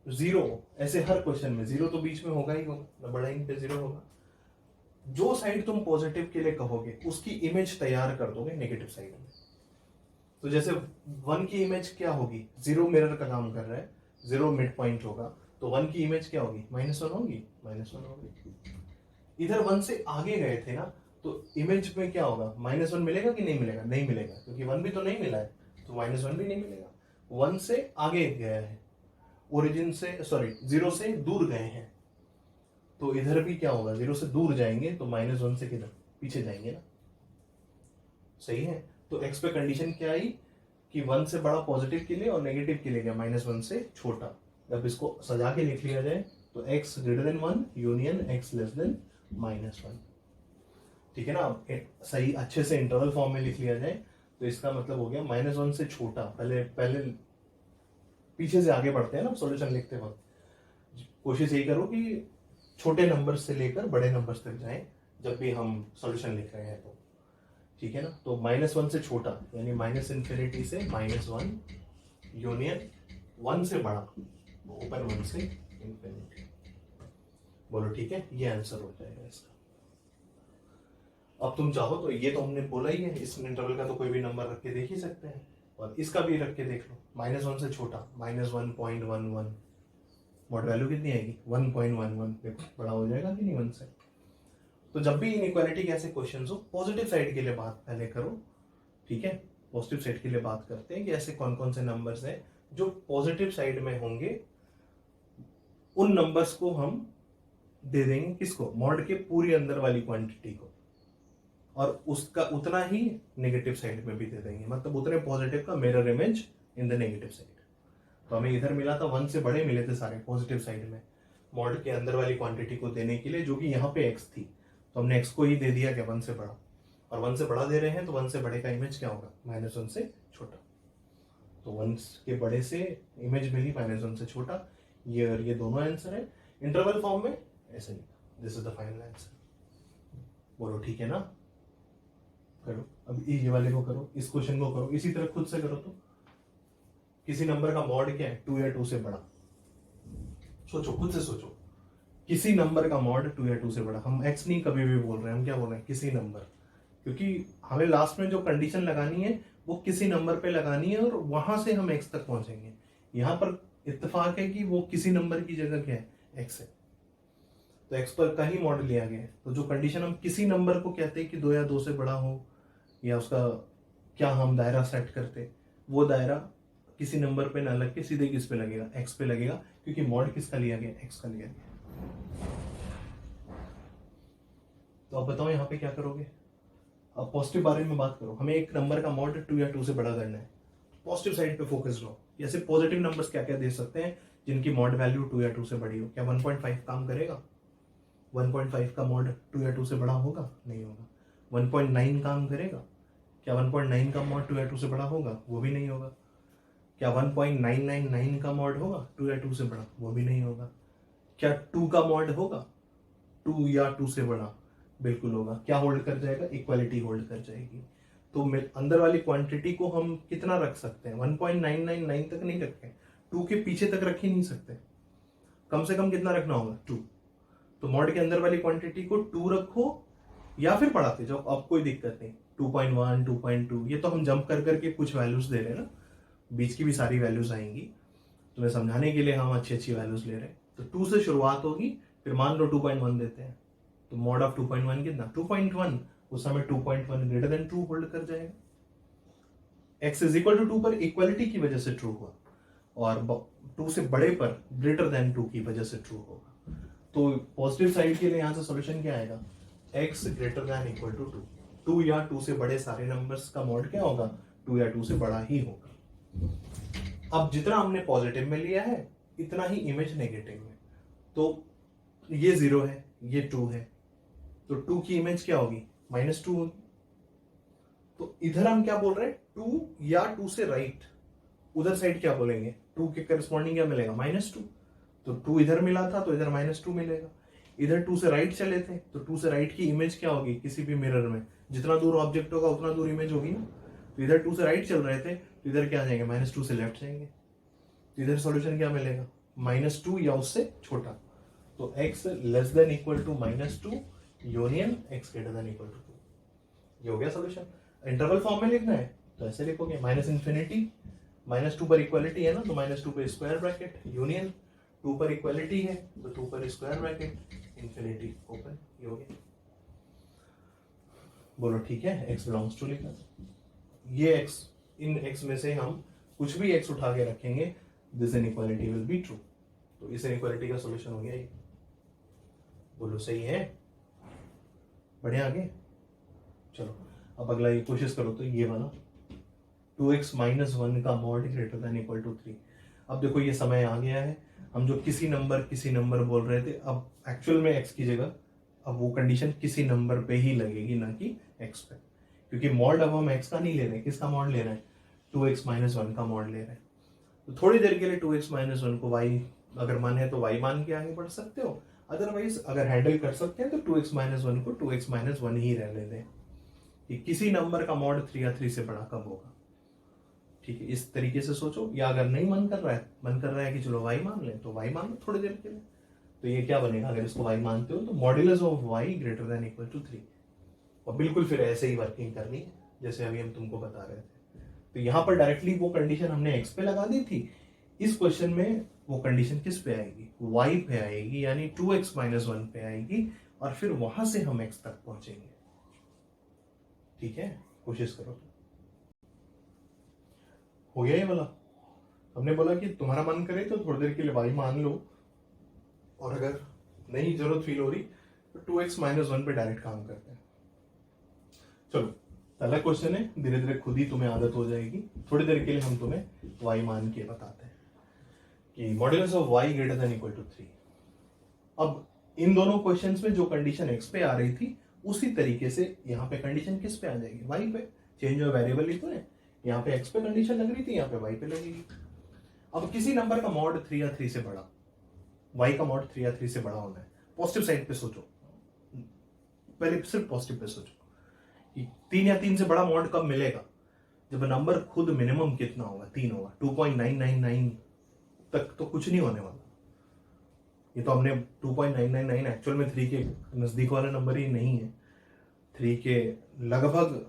0, ऐसे हर क्वेश्चन में 0 तो बीच में होगा ही होगा, बढ़ाएंगे पे 0 होगा। जो साइड तुम पॉजिटिव के लिए कहोगे उसकी इमेज तैयार कर दोगे नेगेटिव साइड में। तो जैसे 1 की इमेज क्या होगी? 0 मिरर का काम कर रहा है, 0 मिड पॉइंट होगा, तो 1 की इमेज क्या होगी? -1 होगी, -1 होगी। इधर 1 से आगे गए थे ना, तो इमेज में क्या होगा? -1 मिलेगा कि नहीं मिलेगा? नहीं मिलेगा, क्योंकि 1 भी तो नहीं मिला है, तो -1 भी नहीं मिलेगा। 1 से आगे गया है, ओरिजिन से, सॉरी 0 से दूर गए हैं, तो इधर भी क्या होगा? 0 से दूर जाएंगे तो -1 से किधर? पीछे जाएंगे ना, सही है। तो x पे कंडीशन क्या आई कि 1 से बड़ा पॉजिटिव के लिए और नेगेटिव के लिए क्या? -1 से छोटा। जब इसको सजा के लिख लिया जाए तो x greater then 1 union x less then -1, ठीक है ना। सही अच्छे से इंटरवल फॉर्म में लिख लिया जाए तो इसका मतलब हो गया -1 से छोटा। पहले पीछे से आगे बढ़ते हैं ना सॉल्यूशन लिखते वक्त। कोशिश यही करो कि छोटे नंबर से लेकर बड़े नंबर तक जाएं जब भी हम सॉल्यूशन लिख रहे हैं, तो ठीक है ना। तो -1 से छोटा यानी -∞ से -1 यूनियन 1 से बड़ा, ओपन 1 से ∞। बोलो ठीक है, ये आंसर हो जाएगा इसका। अब तुम चाहो तो ये तो हमने बोला ही है, इस इंटरवल का तो कोई भी नंबर रख के देख ही सकते हैं, और इसका भी रख के देख लो। -1 से छोटा -1.11, मॉड वैल्यू कितनी आएगी? 1.11। देखो बड़ा हो जाएगा कि नहीं 1 से। तो जब भी इनइक्वालिटी के ऐसे क्वेश्चंस हो, पॉजिटिव साइड के लिए बात पहले करो, ठीक है। पॉजिटिव साइड के लिए बात करते हैं कि ऐसे कौन कौन से नंबर्स हैं जो पॉजिटिव साइड में होंगे। उन नंबर्स को हम दे देंगे किसको? मॉड के पूरी अंदर वाली क्वांटिटी को, और उसका उतना ही नेगेटिव साइड में भी दे देंगे, मतलब उतने पॉजिटिव का mirror image in the negative side. तो हमें इधर मिला था 1 से बड़े मिले थे सारे पॉजिटिव साइड में, मॉड के अंदर वाली क्वांटिटी को देने के लिए, जो कि यहाँ पे x थी, तो हमने x को ही दे दिया क्या? 1 से बड़ा। और 1 से बड़ा दे रहे हैं तो 1 से बड़े का इमेज क्या होगा? -1 से छोटा। तो 1 के बड़े से इमेज मिली -1 से छोटा, ये और ये दोनों आंसर है। इंटरवल फॉर्म में ऐसे लिखा, this is the final answer. बोलो ठीक है ना। करो अब ये वाले को करो, इस क्वेश्चन को करो, इसी तरह खुद से करो। तो किसी नंबर का मॉड क्या है? 2 या 2 से बड़ा। सोचो, खुद से सोचो, किसी नंबर का मॉड 2 या 2 से बड़ा। हम x नहीं कभी भी बोल रहे हैं, हम क्या बोल रहे हैं? किसी नंबर, क्योंकि हमें लास्ट में जो कंडीशन लगानी है वो किसी नंबर पे लगानी है, और वहां से हम x तक पहुंचेंगे। यहां पर इत्तेफाक है कि वो किसी नंबर की जगह क्या है? x है, तो x पर का ही मॉड लिया गया है। तो जो कंडीशन हम किसी नंबर को कहते हैं कि 2 या 2 से बड़ा हो, या उसका क्या हम दायरा सेट करते, वो दायरा किसी नंबर पे ना लग के सीधे किस पे लगेगा, एक्स पे लगेगा, क्योंकि मॉड किसका लिया गया, एक्स का लिया गया। तो अब बताओ यहाँ पे क्या करोगे। अब पॉजिटिव बारे में बात करो, हमें एक नंबर का मॉड 2 या 2 से बड़ा करना है, पॉजिटिव साइड पे फोकस रहो। जैसे पॉजिटिव नंबर्स क्या क्या दे सकते हैं जिनकी मॉड वैल्यू 2 या 2 से बड़ी हो। क्या 1.5 काम करेगा? 1.5 का मॉड 2 या 2 से बड़ा होगा? नहीं होगा। 1.9 काम करेगा? क्या 1.9 का मॉड 2 या 2 से बड़ा होगा? वो भी नहीं होगा। क्या 1.999 का मॉड होगा 2 या 2 से बड़ा? वो भी नहीं होगा। क्या 2 का मॉड होगा 2 या 2 से बड़ा? बिल्कुल होगा। क्या होल्ड कर जाएगा? इक्वालिटी होल्ड कर जाएगी। तो अंदर वाली क्वांटिटी को हम कितना रख सकते हैं? 1.999 तक नहीं रखें, 2 के पीछे तक रख ही नहीं सकते। कम से कम कितना रखना होगा? 2। तो मॉड के अंदर वाली क्वांटिटी को 2 रखो या फिर बढ़ाते जाओ, अब कोई दिक्कत नहीं। 2.1, 2.2, ये तो हम जंप कर करके कुछ वैल्यूज दे रहे हैं ना, बीच की भी सारी वैल्यूज आएंगी। तुम्हें समझाने के लिए हम अच्छी अच्छी वैल्यूज ले रहे हैं। तो 2 से शुरुआत होगी, फिर मान लो 2.1 देते हैं, तो मॉड ऑफ 2.1 कितना? 2.1। उस समय 2.1 ग्रेटर देन 2 होल्ड कर जाएगा। x इज इक्वल टू 2 पर इक्वालिटी की वजह से ट्रू हुआ, और 2 से बड़े पर ग्रेटर देन 2 की वजह से ट्रू होगा। तो पॉजिटिव साइड के लिए यहां से सॉल्यूशन क्या आएगा? x greater than equal to 2। 2 या 2 से बड़े सारे नंबर्स का मॉड क्या होगा? 2 या 2 से बड़ा ही होगा। अब जितना हमने पॉजिटिव में लिया है इतना ही इमेज नेगेटिव में। तो ये 0 है, ये 2 है, तो 2 की इमेज क्या होगी? -2 होगी। तो इधर हम क्या बोल रहे हैं? 2 या 2 से राइट। उधर साइड क्या बोलेंगे? 2 के करस्पॉन्डिंग क्या मिलेगा? -2। तो 2 इधर मिला था तो इधर -2 मिलेगा। इधर 2 से राइट चले थे तो 2 से राइट की इमेज क्या होगी? किसी भी मिरर में जितना दूर ऑब्जेक्ट होगा उतना दूर इमेज होगी ना। तो इधर 2 से राइट चल रहे थे तो इधर क्या जाएंगे? -2 से लेफ्ट जाएंगे। तो इधर सॉल्यूशन क्या मिलेगा? -2 या उससे छोटा। तो x less than equal to -2 union x greater than equal to 2। ये हो गया सॉल्यूशन। इंटरवल फॉर्म में लिखना है तो ऐसे लिखोगे, -∞, -2 पर इक्वालिटी है ना, तो -2 पर स्क्वायर ब्रैकेट यूनियन 2 पर इक्वालिटी है तो 2 पर स्क्वायर ब्रैकेट इन्फिनिटी ओपन। ये हो गया। बोलो ठीक है, x बिलोंग्स टू लिखना। ये x, इन x में से हम कुछ भी x उठा के रखेंगे, this inequality will be true. तो इस इनइक्वालिटी का सॉल्यूशन हो गया ये। बोलो सही है? बढ़िया आगे चलो। अब अगला ये कोशिश करो तो ये वाला 2x - 1 का mod greater than equal to 3। अब देखो ये समय आ गया है, हम जो किसी नंबर बोल रहे थे, अब एक्चुअल में x की जगह अब वो कंडीशन किसी नंबर पे ही लगेगी, ना कि x पे, क्योंकि मॉड अब हम x का नहीं ले रहे। किसका मॉड ले रहे हैं? 2x - 1 का मॉड ले रहे हैं। तो थोड़ी देर के लिए 2x - 1 को y अगर मन है तो y मान के आगे बढ़ सकते हो, अदरवाइज अगर हैंडल कर सकते हैं तो 2x - 1 को 2x - 1 ही रहने दें कि किसी नंबर का मॉड 3 या 3 से बड़ा कब होगा। ठीक है, इस तरीके से सोचो। या अगर नहीं मन कर रहा है कि चलो y मान लें तो y मान लो थोड़ी देर के लिए। तो ये क्या बनेगा? अगर इसको y मानते हो तो modulus of y greater than equal to 3। और बिल्कुल फिर ऐसे ही वर्किंग करनी है जैसे अभी हम तुमको बता रहे थे। तो यहाँ पर डायरेक्टली वो कंडीशन हमने x पे लगा दी थी। इस क्वेश्चन में वो कंडीशन किस पे आएगी? y पे आएगी, यानी 2x - 1 पे आएगी, और फिर वहां से हम x तक पहुंचेंगे। ठीक है, कोशिश करो। हो गया ये वाला। हमने बोला कि तुम्हारा मन करे तो थोड़ी देर के लिए y मान लो, और अगर नहीं जरूरत फील हो रही तो 2x - 1 पे डायरेक्ट काम करते हैं। चलो पहला क्वेश्चन है, धीरे धीरे खुद ही तुम्हें आदत हो जाएगी। थोड़ी देर के लिए हम तुम्हें y मान के बताते हैं कि modulus of y greater than equal to 3। अब इन दोनों क्वेश्चंस में जो कंडीशन x पे आ रही थी उसी तरीके से यहाँ पे कंडीशन किस पे आ जाएगी? y पे। चेंज ऑफ वेरिएबल ही तो है। यहाँ पे x पे कंडीशन लग रही थी, यहाँ पे y पे लगेगी। अब किसी नंबर का मॉड 3 या 3 से बड़ा, y का मॉड 3 या 3 से बड़ा होना है। पॉजिटिव साइड पे सोचो, पहले सिर्फ पॉजिटिव पे सोचो कि 3 या 3 से बड़ा मॉड कब मिलेगा? जब नंबर खुद मिनिमम कितना होगा? 3 होगा। 2.999 तक तो कुछ नहीं होने वाला। ये तो हमने 2.999 एक्चुअल में 3 के नजदीक वाला नंबर ही नहीं है। 3 के लगभग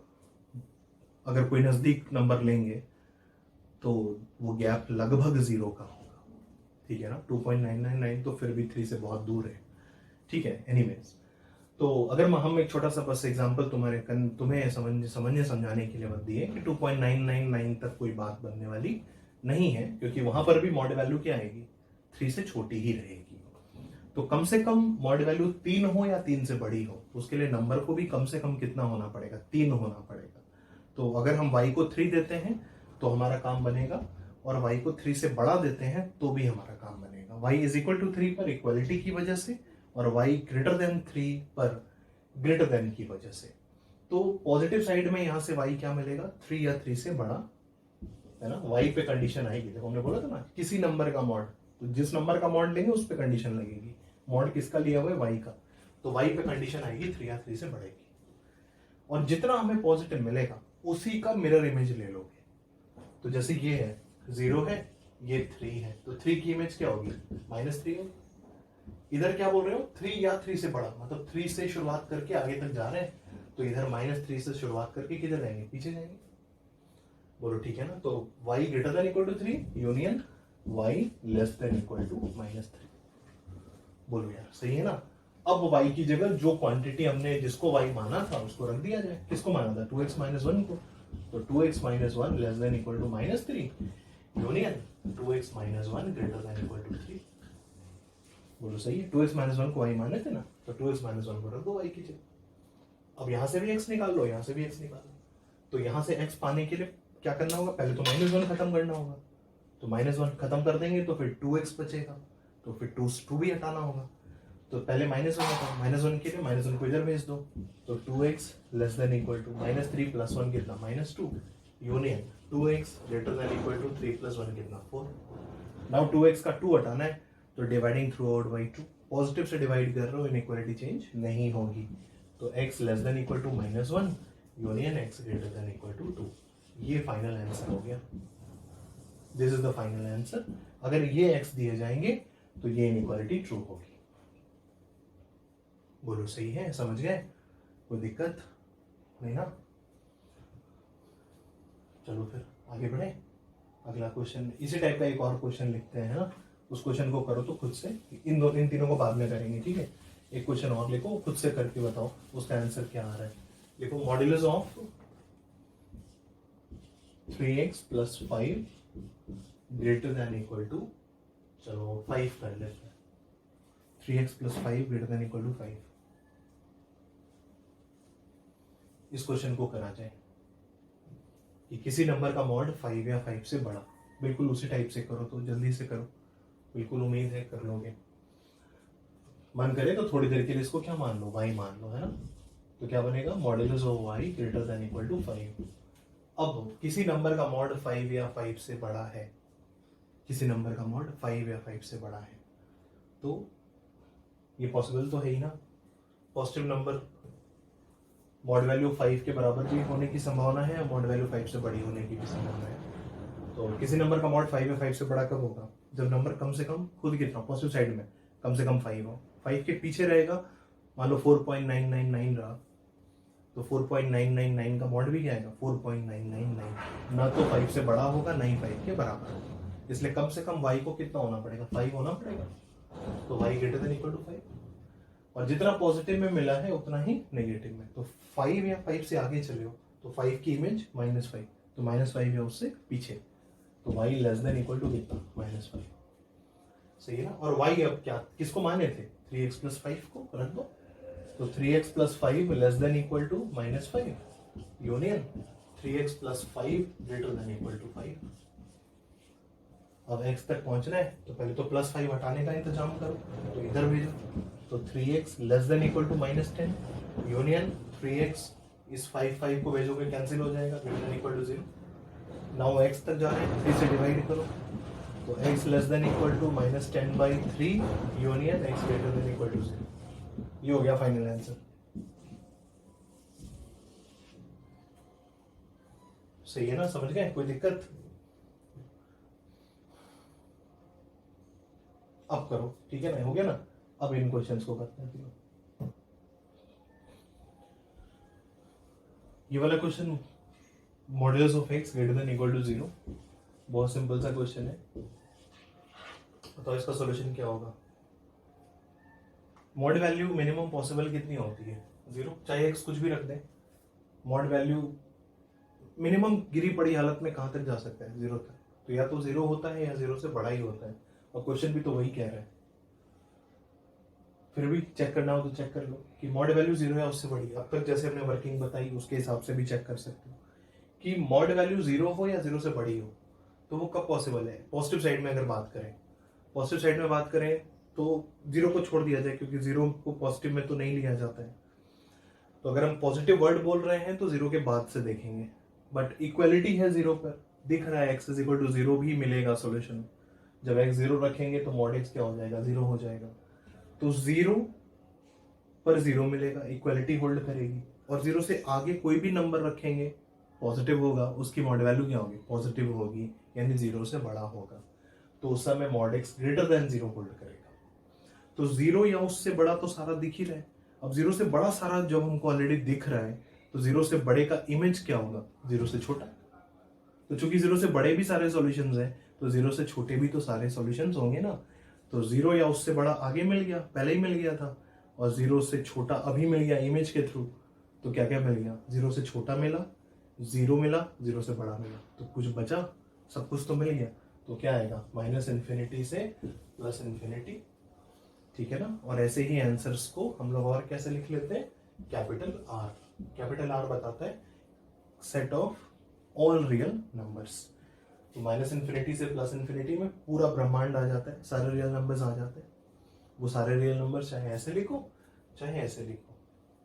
अगर कोई नजदीक नंबर लेंगे तो वो गैप लगभग 0 का होगा। ठीक है ना? 2.999 तो फिर भी 3 से बहुत दूर है। ठीक है, एनीवेज। तो अगर हम एक छोटा सा बस एग्जांपल तुम्हें समझने समझाने के लिए बत दिए कि 2.999 तक कोई बात बनने वाली नहीं है, क्योंकि वहां पर भी मॉड वैल्यू क्या आएगी, 3 से छोटी ही रहेगी। तो कम से कम मॉड वैल्यू 3 हो या 3 से बड़ी हो, उसके लिए नंबर को भी कम से कम कितना होना पड़ेगा, 3 होना पड़ेगा। तो अगर हम y को 3 देते हैं तो हमारा काम बनेगा, और y को 3 से बड़ा देते हैं तो भी हमारा काम बनेगा। y इज इक्वल टू 3 पर इक्वलिटी की वजह से, और y ग्रेटर देन 3 पर ग्रेटर देन की वजह से। तो पॉजिटिव साइड में यहां से y क्या मिलेगा, 3 या 3 से बड़ा, है ना। y पे कंडीशन आएगी, देखो हमने बोला था ना किसी नंबर का मॉड, तो जिस नंबर का मॉड लेंगे उस पे कंडीशन लगेगी। मॉड किसका लिया हुआ है, y का, तो y पे कंडीशन आएगी 3 या 3 से बढ़ेगी। और जितना हमें पॉजिटिव मिलेगा उसी का मिरर इमेज ले लोगे। तो जैसे ये है 0 है, ये 3 है, तो 3 की इमेज क्या होगी, -3 होगी। इधर क्या बोल रहे हो, 3 या 3 से बड़ा, मतलब 3 से शुरुआत करके आगे तक जा रहे हैं, तो इधर -3 से शुरुआत करके किधर जाएंगे, पीछे जाएंगे। बोलो ठीक है ना। तो y greater than equal to 3 union y less than equal to -3। बोलो यार सही है ना। अब y की जगह जो क्वांटिटी हमने जिसको y माना था उसको रख दिया जाए। किसको माना था, 2x - 1 को, तो 2x - 1 less than equal to -3 union 2x - 1 greater than equal to 3। बोलो सही है। 2x - 1 को y माने थे ना, तो 2x - 1 को रख दो y की जगह। अब यहां से भी x निकाल लो, यहां से भी x निकाल लो। तो यहां से x पाने के लिए क्या करना होगा, पहले तो -1 खत्म करना होगा। तो -1 खत्म कर देंगे तो फिर 2x बचेगा, तो फिर 2 भी हटाना होगा। तो पहले -1 हटाओ, -1 के लिए -1 को इधर भेज दो, तो 2x less than equal to -3 + 1 कितना, -2 union 2x greater than equal to 3 + 1 कितना, 4। नाउ 2x का 2 हटाना है, तो dividing through out by 2, positive से डिवाइड कर रहे हो, इनइक्वालिटी चेंज नहीं होगी। तो x less than equal to -1 union x greater than equal to 2। ये फाइनल आंसर हो गया, this is the final answer. अगर ये x दिए जाएंगे तो ये इनइक्वालिटी ट्रू होगी। बोलो सही है, समझ गए, कोई दिक्कत नहीं ना। चलो फिर आगे बढ़े। अगला क्वेश्चन इसी टाइप का एक और क्वेश्चन लिखते हैं ना, उस क्वेश्चन को करो तो खुद से, इन तीनों को बाद में करेंगे, ठीक है। एक क्वेश्चन और लिखो, खुद से करके बताओ उसका आंसर क्या आ रहा है। लिखो modulus of 3x + 5 greater than equal to, चलो 5 कर लेते हैं। 3x + 5 greater than equal to 5। इस क्वेश्चन को करा जाए कि किसी नंबर का मॉड 5 या 5 से बड़ा। बिल्कुल उसी टाइप से करो, तो जल्दी से करो, बिल्कुल उम्मीद है कर लोगे। मन करे तो थोड़ी देर के लिए इसको क्या मान लो, y मान लो, है ना। तो क्या बनेगा, modulus of y greater than equal to 5। अब किसी नंबर का मॉड 5 या 5 से बड़ा है, किसी नंबर का मॉड 5 या 5 से बड़ा है, तो ये पॉसिबल तो है ही ना। पॉजिटिव नंबर मॉड वैल्यू 5 के बराबर भी होने की संभावना है, और मॉड वैल्यू 5 से बड़ी होने की भी संभावना है। तो किसी नंबर का मॉड 5 या 5 से बड़ा कब होगा, जब नंबर कम से कम, खुद कितना पॉजिटिव साइड में कम से कम 5 हो। 5 के पीछे रहेगा, मान लो 4.999 रहा, तो 4.999 का मॉड भी क्या आएगा, 4.999, ना तो 5 से बड़ा होगा ना ही 5 के बराबर होगा। इसलिए कम से कम y को कितना होना पड़ेगा, 5 होना पड़ेगा। तो y greater than equal to 5, और जितना पॉजिटिव में मिला है उतना ही नेगेटिव में। तो 5 या 5 से आगे चले हो तो 5 की इमेज -5, तो -5 है उससे पीछे, तो y less than equal to कितना, -5। सही है ना। और y अब क्या किसको माने थे, 3x + 5 को रख दो, तो 3x + 5 less than equal to -5 union 3x + 5 greater than equal to 5। अब x तक पहुंचना है तो पहले तो +5 हटाने का इंतजाम करो, तो इधर भेजो, तो 3x less than equal to -10 union 3x, इस 5 को भेजोगे कैंसिल हो जाएगा, greater than equal to 0। Now x तक जा रहे हैं, 3 से डिवाइड करो, तो x less than equal to -10/3 union x greater than equal to 0। ये हो गया फाइनल आंसर। सही है ना, समझ गए, कोई दिक्कत। अब करो, ठीक है ना, हो गया ना। अब इन क्वेश्चंस को करते हैं। ये वाला question modulus of x greater than equal to 0, बहुत सिंपल सा क्वेश्चन है। तो इसका सॉल्यूशन क्या होगा, मॉड वैल्यू मिनिमम पॉसिबल कितनी होती है, 0, चाहे x कुछ भी रख दें। मॉड वैल्यू मिनिमम गिरी पड़ी हालत में कहां तक जा सकता है, 0 तक। तो या तो 0 होता है या 0 से बड़ा ही होता है, और क्वेश्चन भी तो वही कह रहा है। फिर भी चेक करना हो तो चेक कर लो कि मॉड वैल्यू 0 है उससे बड़ी। अब तक जैसे हमने वर्किंग बताई उसके हिसाब से भी चेक कर सकते हो कि मॉड वैल्यू 0 हो या 0 से बड़ी हो, तो वो कब पॉसिबल है। पॉजिटिव साइड में अगर बात करें, पॉजिटिव साइड में बात करें तो 0 को छोड़ दिया जाए, क्योंकि 0 को पॉजिटिव में तो नहीं लिया जाता है। तो अगर हम पॉजिटिव वर्ड बोल रहे हैं तो 0 के बाद से देखेंगे, बट इक्वलिटी है 0 पर, दिख रहा है x इज इक्वल टू 0 भी मिलेगा सोल्यूशन। जब x 0 रखेंगे तो मॉड x क्या हो जाएगा, 0 हो जाएगा। तो 0 पर 0 मिलेगा, इक्वलिटी होल्ड करेगी, और 0 से आगे कोई भी नंबर रखेंगे पॉजिटिव होगा, उसकी मॉड वैल्यू क्या होगी, पॉजिटिव होगी, यानी 0 से बड़ा होगा। तो उस समय mod x greater then 0 hold करेगा। तो 0 या उससे बड़ा तो सारा दिख ही रहा है। अब 0 से बड़ा सारा जब हमको ऑलरेडी दिख रहा है, तो 0 से बड़े का इमेज क्या होगा, 0 से छोटा। तो चूंकि 0 से बड़े भी सारे सॉल्यूशंस हैं, तो 0 से छोटे भी तो सारे सॉल्यूशंस होंगे ना। तो 0 या उससे बड़ा आगे मिल गया, पहले ही मिल गया था, और 0 से छोटा अभी मिल गया इमेज के थ्रू। तो क्या क्या मिल गया, 0 से छोटा मिला, 0 मिला, 0 से बड़ा मिला, तो कुछ बचा, सब कुछ तो मिल गया। तो क्या आएगा, -∞ से +∞। ठीक है ना। और ऐसे ही आंसर्स को हम लोग और कैसे लिख लेते हैं, कैपिटल R। कैपिटल R बताता है set of all real numbers. तो -∞ से +∞ में पूरा ब्रह्मांड आ जाता है, सारे रियल नंबर्स आ जाते हैं। वो सारे रियल नंबर्स चाहे ऐसे लिखो चाहे ऐसे लिखो,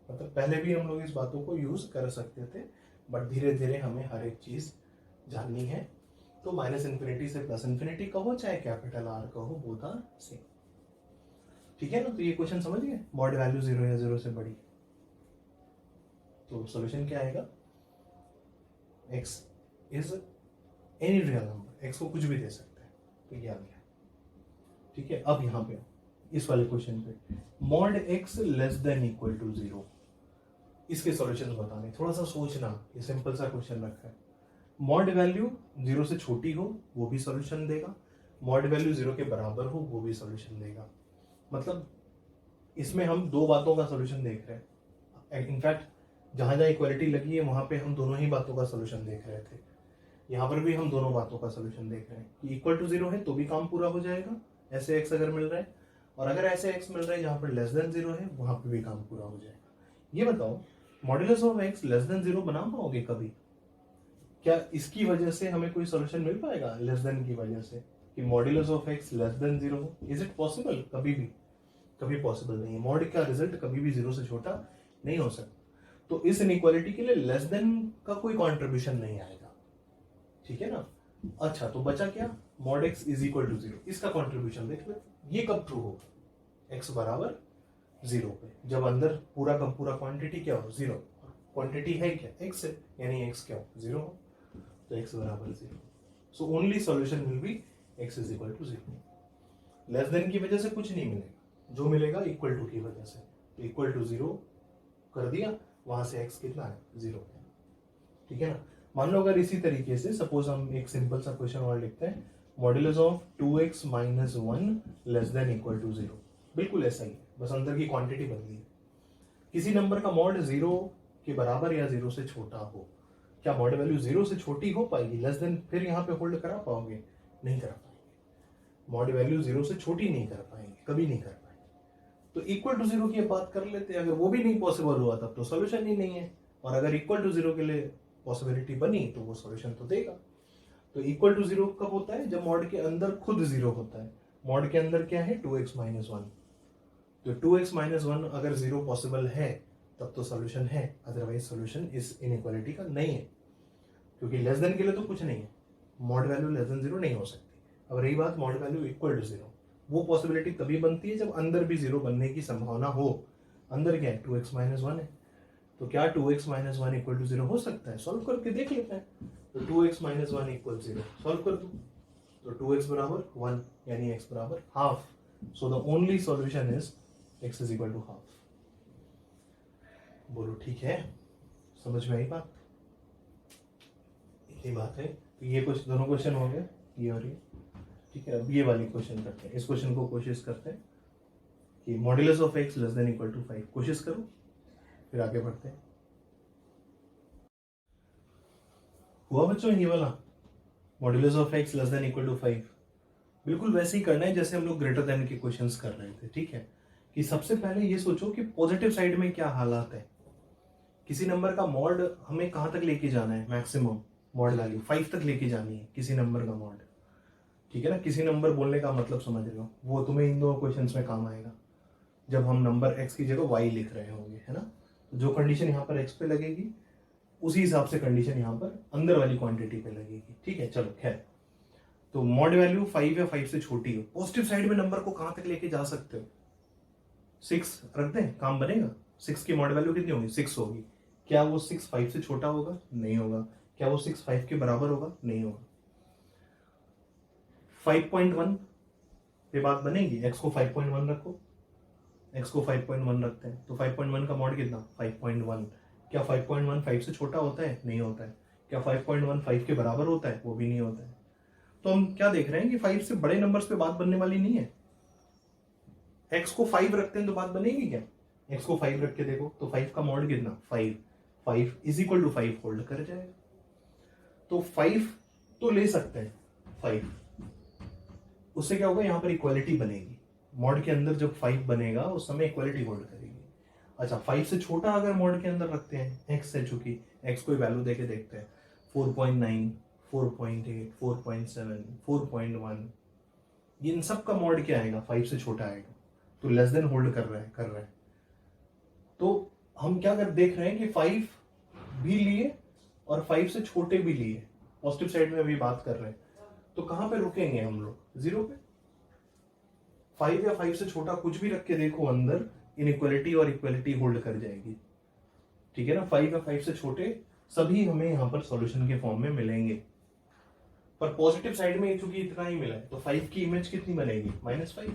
मतलब पहले भी हम लोग इस बातों को यूज कर सकते थे, बट धीरे धीरे हमें हर एक चीज जाननी है। तो -∞ से +∞ कहो चाहे कैपिटल R कहो, बोथ आर सेम। ठीक है ना। तो ये क्वेश्चन समझ गए, मॉड वैल्यू 0 या 0 से बड़ी। तो सॉल्यूशन क्या आएगा, x is any real number, x को कुछ भी दे सकते हैं, तो ये आ गया। ठीक है। अब यहाँ पे इस वाले क्वेश्चन पे mod x less than equal to 0, इसके सॉल्यूशंस बताने, थोड़ा सा सोचना। ये सिंपल सा क्वेश्चन रखा है। मॉड वैल्यू 0 से छोटी हो वो भी सॉल्यूशन देगा, मॉड वैल्यू 0 के बराबर हो वो भी सॉल्यूशन देगा। मतलब इसमें हम दो बातों का सॉल्यूशन देख रहे हैं। इनफैक्ट जहां जहां इक्वालिटी लगी है वहां पे हम दोनों ही बातों का सॉल्यूशन देख रहे थे। यहाँ पर भी हम दोनों बातों का सॉल्यूशन देख रहे हैं कि इक्वल टू 0 है तो भी काम पूरा हो जाएगा, ऐसे x अगर मिल रहा है, और अगर ऐसे x मिल रहा है जहां पर लेस देन 0 है वहां पे भी काम पूरा हो जाएगा। ये बताओ, modulus of x less then 0 बना पाओगे कभी? क्या इसकी वजह से हमें कोई सॉल्यूशन मिल पाएगा, लेस देन की वजह से, कि modulus of x less then 0 हो? Is it possible? कभी भी कभी पॉसिबल नहीं है। मॉड का रिजल्ट कभी भी 0 से छोटा नहीं हो सकता। तो इस इनइक्वालिटी के लिए लेस देन का कोई कंट्रीब्यूशन नहीं आएगा। ठीक है ना। अच्छा, तो बचा क्या, mod x is equal to 0, इसका कंट्रीब्यूशन देख लो। ये कब ट्रू होगा, x बराबर 0 पे, जब अंदर पूरा का पूरा क्वांटिटी क्या हो, 0। क्वांटिटी है क्या, x है, यानी x क्या हो, 0 हो, तो x बराबर 0। So only solution will be x is equal to 0। Less than की वजह से कुछ नहीं मिलेगा, जो मिलेगा इक्वल टू की वजह से। तो इक्वल टू 0 कर दिया, वहां से x कितना है, 0 है। ठीक है ना। मान लो अगर इसी तरीके से सपोज हम एक सिंपल सा क्वेश्चन और लिखते हैं, modulus of 2x - 1 less than equal to 0। बिल्कुल ऐसा ही है, बस अंदर की क्वांटिटी बदली है। किसी नंबर का मॉड 0 के बराबर या 0 से छोटा हो, क्या मॉड वैल्यू 0 से छोटी हो पाएगी, लेस देन फिर यहाँ पे होल्ड करा पाओगे? नहीं कर पाएंगे। मॉड वैल्यू 0 से छोटी नहीं कर पाएंगे, कभी नहीं कर पाएंगे। तो इक्वल टू 0 की बात कर लेते हैं। अगर वो भी नहीं पॉसिबल हुआ तब तो सॉल्यूशन ही नहीं है, और अगर इक्वल टू 0 के लिए पॉसिबिलिटी बनी तो वो सॉल्यूशन तो देगा। तो इक्वल टू 0 कब होता है, जब मॉड के अंदर खुद 0 होता है। मॉड के अंदर क्या है, 2x - 1। तो 2x - 1 अगर 0 पॉसिबल है तब तो सॉल्यूशन है, अदरवाइज सॉल्यूशन इस इनइक्वालिटी का नहीं है, क्योंकि लेस देन के लिए तो कुछ नहीं है। मॉड वैल्यू लेस देन 0 नहीं हो सकती। अब रही बात मॉड वैल्यू इक्वल टू 0, वो पॉसिबिलिटी तभी बनती है जब अंदर भी 0 बनने की संभावना हो। अंदर क्या है, 2x - 1 है, तो क्या 2x - 1 इक्वल टू 0 हो सकता है? सॉल्व करके देख लेते हैं। तो 2x - 1 इक्वल 0 सॉल्व कर दो, तो 2x बराबर 1, यानी x बराबर half. So the only solution is x is equal to half. बोलो ठीक है, समझ में आई बात? यही बात है। तो ये कुछ दोनों क्वेश्चन हो गए, ये और ये। ठीक है, अब ये वाली क्वेश्चन करते हैं। इस क्वेश्चन को कोशिश करते हैं कि modulus of x less than equal to 5। कोशिश करो, फिर आगे बढ़ते हैं। हुआ बच्चों ये वाला? Modulus of x less than equal to 5, बिल्कुल वैसे ही करना है जैसे हम लोग ग्रेटर देन के क्वेश्चंस कर रहे थे, ठीक है। कि सबसे पहले ये सोचो कि पॉजिटिव साइड में क्या हालात है, किसी नंबर का मॉड हमें कहाँ तक लेके जाना है, मैक्सिमम मॉड वैल्यू 5 तक लेके जानी है किसी नंबर का मॉड, ठीक है ना। किसी नंबर बोलने का मतलब समझ रहे हो, वो तुम्हें इन दो क्वेश्चंस में काम आएगा जब हम नंबर x की जगह y लिख रहे होंगे, है ना। जो कंडीशन यहाँ पर x पे लगेगी उसी हिसाब से कंडीशन यहाँ पर अंदर वाली क्वांटिटी पे लगेगी, ठीक है। चलो खैर, तो मॉड वैल्यू 5 या 5 से छोटी हो, पॉजिटिव साइड में नंबर को कहां तक लेके जा सकते हो, 6 रख दें, काम बनेगा। 6 की मॉड वैल्यू कितनी होगी, 6 होगी। क्या वो 6 5 से छोटा होगा, नहीं होगा। क्या वो 6 5 के बराबर होगा, नहीं होगा। 5.1 पे बात बनेगी, x को 5.1 रखो, x को 5.1 रखते हैं, तो 5.1 का मॉड कितना, 5.1। क्या 5.1 5 से छोटा होता है, नहीं होता है। क्या 5.1 5 के बराबर होता है, वो भी नहीं होता है। तो हम क्या देख रहे हैं कि 5 से बड़े नंबर्स पे बात बनने वाली नहीं है। x को 5 रखते हैं तो बात बनेगी क्या, x को 5 रख के देखो तो 5 का मॉड कितना, 5, 5 इज इक्वल टू 5 होल्ड कर जाएगा। तो 5 तो ले सकते हैं 5, उससे क्या होगा, यहां पर इक्वालिटी बनेगी। मॉड के अंदर जब 5 बनेगा उस समय इक्वालिटी होल्ड करेगी। अच्छा, 5 से छोटा अगर मॉड के अंदर रखते हैं, x है, चूंकि x कोई वैल्यू देके देखते हैं, 4.9, 4.8, 4.7, 4.1, इन सब का मॉड क्या आएगा, 5 से छोटा आएगा, तो लेस देन होल्ड कर रहा है। तो हम क्या कर देख रहे हैं कि 5 भी लिए और 5 से छोटे भी लिए, पॉजिटिव साइड में भी बात कर रहे हैं, तो कहां पे रुकेंगे हम लोग, 0 पे। 5 या 5 से छोटा कुछ भी रख के देखो अंदर, इनइक्वालिटी और इक्वालिटी होल्ड कर जाएगी, ठीक है ना। 5 या 5 से छोटे सभी हमें यहां पर सॉल्यूशन के फॉर्म में मिलेंगे, पर पॉजिटिव साइड में चूंकि इतना ही मिला है तो 5 की इमेज कितनी बनेगी, -5।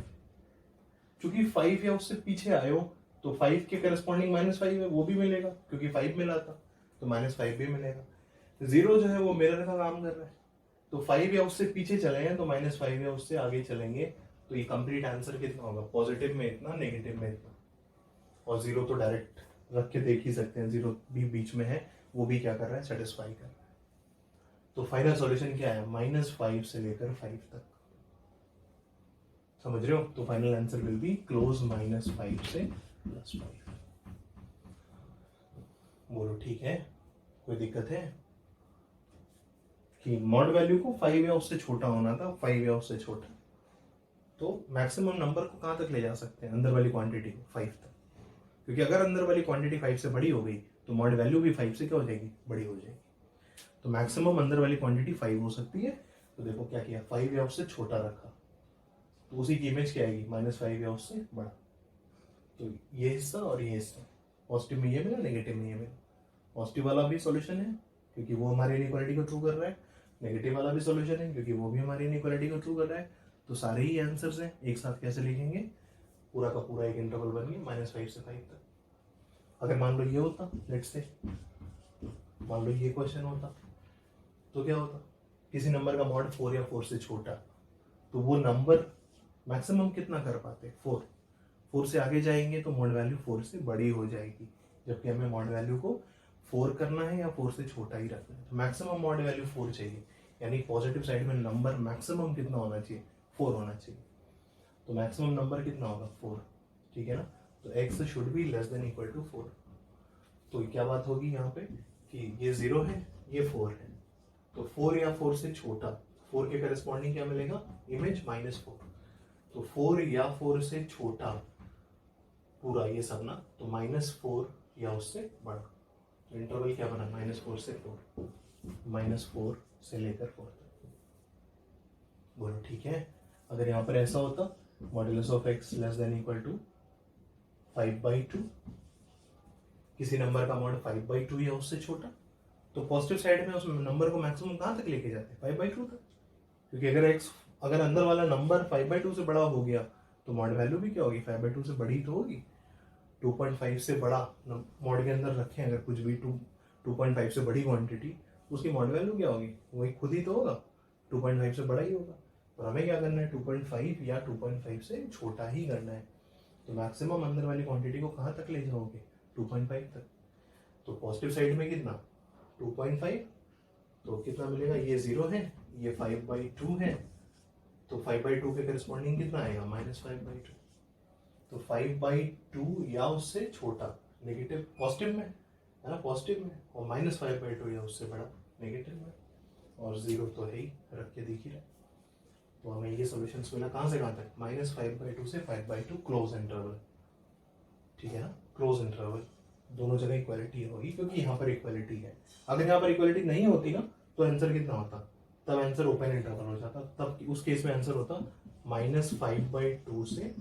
चूंकि 5 या उससे पीछे आए हो तो 5 के करस्पॉन्डिंग -5 है, वो भी मिलेगा क्योंकि 5 मिला था, तो -5 भी मिलेगा। 0 जो है वो मिरर का काम कर रहा है, तो 5 या उससे पीछे चले हैं तो -5 या उससे आगे चलेंगे, तो ये कंप्लीट आंसर कितना होगा, पॉजिटिव में इतना, नेगेटिव में इतना। और 0 तो डायरेक्ट रख के देख ही सकते हैं, 0 भी बीच में है, वो भी क्या कर रहा है, सेटिस्फाई कर रहा है। तो फाइनल सॉल्यूशन क्या है, -5 से लेकर 5 तक, समझ रहे हो। तो final answer will be close -5 से +5। बोलो ठीक है, कोई दिक्कत है कि मॉड वैल्यू को 5 या उससे छोटा होना था, 5 या उससे छोटा, तो मैक्सिमम नंबर को कहां तक ले जा सकते हैं, अंदर वाली क्वांटिटी को 5 तक, क्योंकि अगर अंदर वाली क्वांटिटी 5 से बड़ी हो गई तो मॉड वैल्यू भी 5 से क्या हो जाएगी, बड़ी हो जाएगी। तो मैक्सिमम अंदर वाली क्वांटिटी 5 हो सकती है। तो देखो क्या किया, 5 या उससे छोटा रखा, तो उसी की इमेज क्या आएगी, -5 या उससे बड़ा। तो ये हिस्सा और ये हिस्सा, पॉजिटिव में ये मिला, नेगेटिव में ये मिला। पॉजिटिव वाला भी सॉल्यूशन है क्योंकि वो हमारी इनइक्वालिटी को ट्रू कर रहा है, नेगेटिव वाला भी सॉल्यूशन है क्योंकि वो भी हमारी इनइक्वालिटी को ट्रू कर रहा है। तो सारे ही आंसर्स हैं, एक साथ कैसे लिखेंगे, पूरा का पूरा एक इंटरवल बन गया -5 से 5 तक। अगर मान लो ये होता, लेट्स से मान लो ये क्वेश्चन होता, तो क्या होता, किसी नंबर का मॉड 4 या 4 से छोटा, तो वो नंबर मैक्सिमम कितना कर पाते, 4 से आगे जाएंगे तो मॉड वैल्यू 4 से बड़ी हो जाएगी, जबकि हमें मॉड वैल्यू को 4 करना है या 4 से छोटा ही रखना है। तो मैक्सिमम मॉड वैल्यू 4 चाहिए, यानी पॉजिटिव साइड में नंबर मैक्सिमम कितना होना चाहिए, 4 होना चाहिए। तो मैक्सिमम नंबर कितना होगा, 4, ठीक है ना। तो x should be less than equal to 4। तो क्या बात होगी यहाँ पे कि ये 0 है, ये 4 है, तो 4 या 4 से छोटा, 4 के करस्पॉन्डिंग क्या मिलेगा, इमेज -4। तो 4 या 4 से छोटा पूरा ये सब ना, तो -4 या उससे बड़ा। तो इंटरवल क्या बना, -4 से 4, -4 से लेकर 4 तक। बोलो ठीक है। अगर यहाँ पर ऐसा होता, modulus of x less than equal to 5/2, किसी नंबर का मॉड 5/2 या उससे छोटा, तो पॉजिटिव साइड में उस नंबर को मैक्सिमम कहां तक लेके जाते हैं, 5/2 तक, क्योंकि अगर अंदर वाला नंबर 5/2 से बड़ा हो गया तो मॉड वैल्यू भी क्या होगी, 5/2 से बड़ी तो होगी। 2.5 से बड़ा मॉड के अंदर रखें अगर कुछ भी, 2.5 से बड़ी क्वांटिटी, उसकी मॉड वैल्यू क्या होगी, वही खुद ही तो होगा, 2.5 से बड़ा ही होगा। और हमें क्या करना है, 2.5 या 2.5 से छोटा ही करना है। तो मैक्सिमम अंदर वाली क्वांटिटी को कहाँ तक ले जाओगे, 2.5 तक। तो पॉजिटिव साइड में कितना, 2.5, तो कितना मिलेगा, ये 0 है, ये 5/2 है, तो 5/2 के करस्पॉन्डिंग कितना आएगा -5/2। तो 5/2 या उससे छोटा नेगेटिव पॉजिटिव में है ना, पॉजिटिव में, और -5/2 या उससे बड़ा नेगेटिव में, और 0 तो है ही, रख के दिख ही रहा। तो हमें ये सोल्यूशन मिला कहाँ से कहाँ तक, -5/2 से 5/2 क्लोज इंटरवल, ठीक है ना, क्लोज इंटरवल। दोनों जगह इक्वालिटी होगी क्योंकि यहाँ पर इक्वालिटी है। अगर यहाँ पर इक्वालिटी नहीं होती ना तो आंसर कितना होता, तब आंसर ओपन इंटरवल हो जाता, तब उस केस में आंसर होता -5/2 से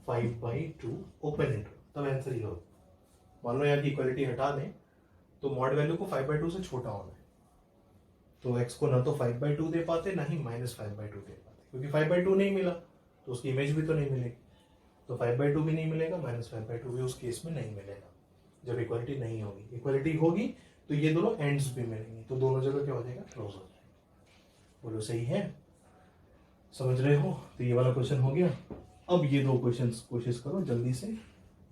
5/2 ओपन इंटरवल, तब आंसर ये होता। मान लो यहाँ की इक्वालिटी हटा दें तो मॉड वैल्यू को 5/2 से छोटा होना है, तो x को ना तो 5/2 दे पाते ना ही -5/2 दे पाते, क्योंकि 5/2 नहीं मिला तो उसकी इमेज भी तो नहीं मिलेगी, तो 5/2 भी नहीं मिलेगा, -5/2 भी उस केस में नहीं मिलेगा जब इक्वालिटी नहीं होगी। इक्वालिटी होगी तो ये दोनों एंड्स भी मिलेंगे, तो दोनों जगह क्या हो जाएगा, क्लोज हो जाएगा। बोलो सही है, समझ रहे हो। तो ये वाला क्वेश्चन हो गया। अब ये दो क्वेश्चन कोशिश करो जल्दी से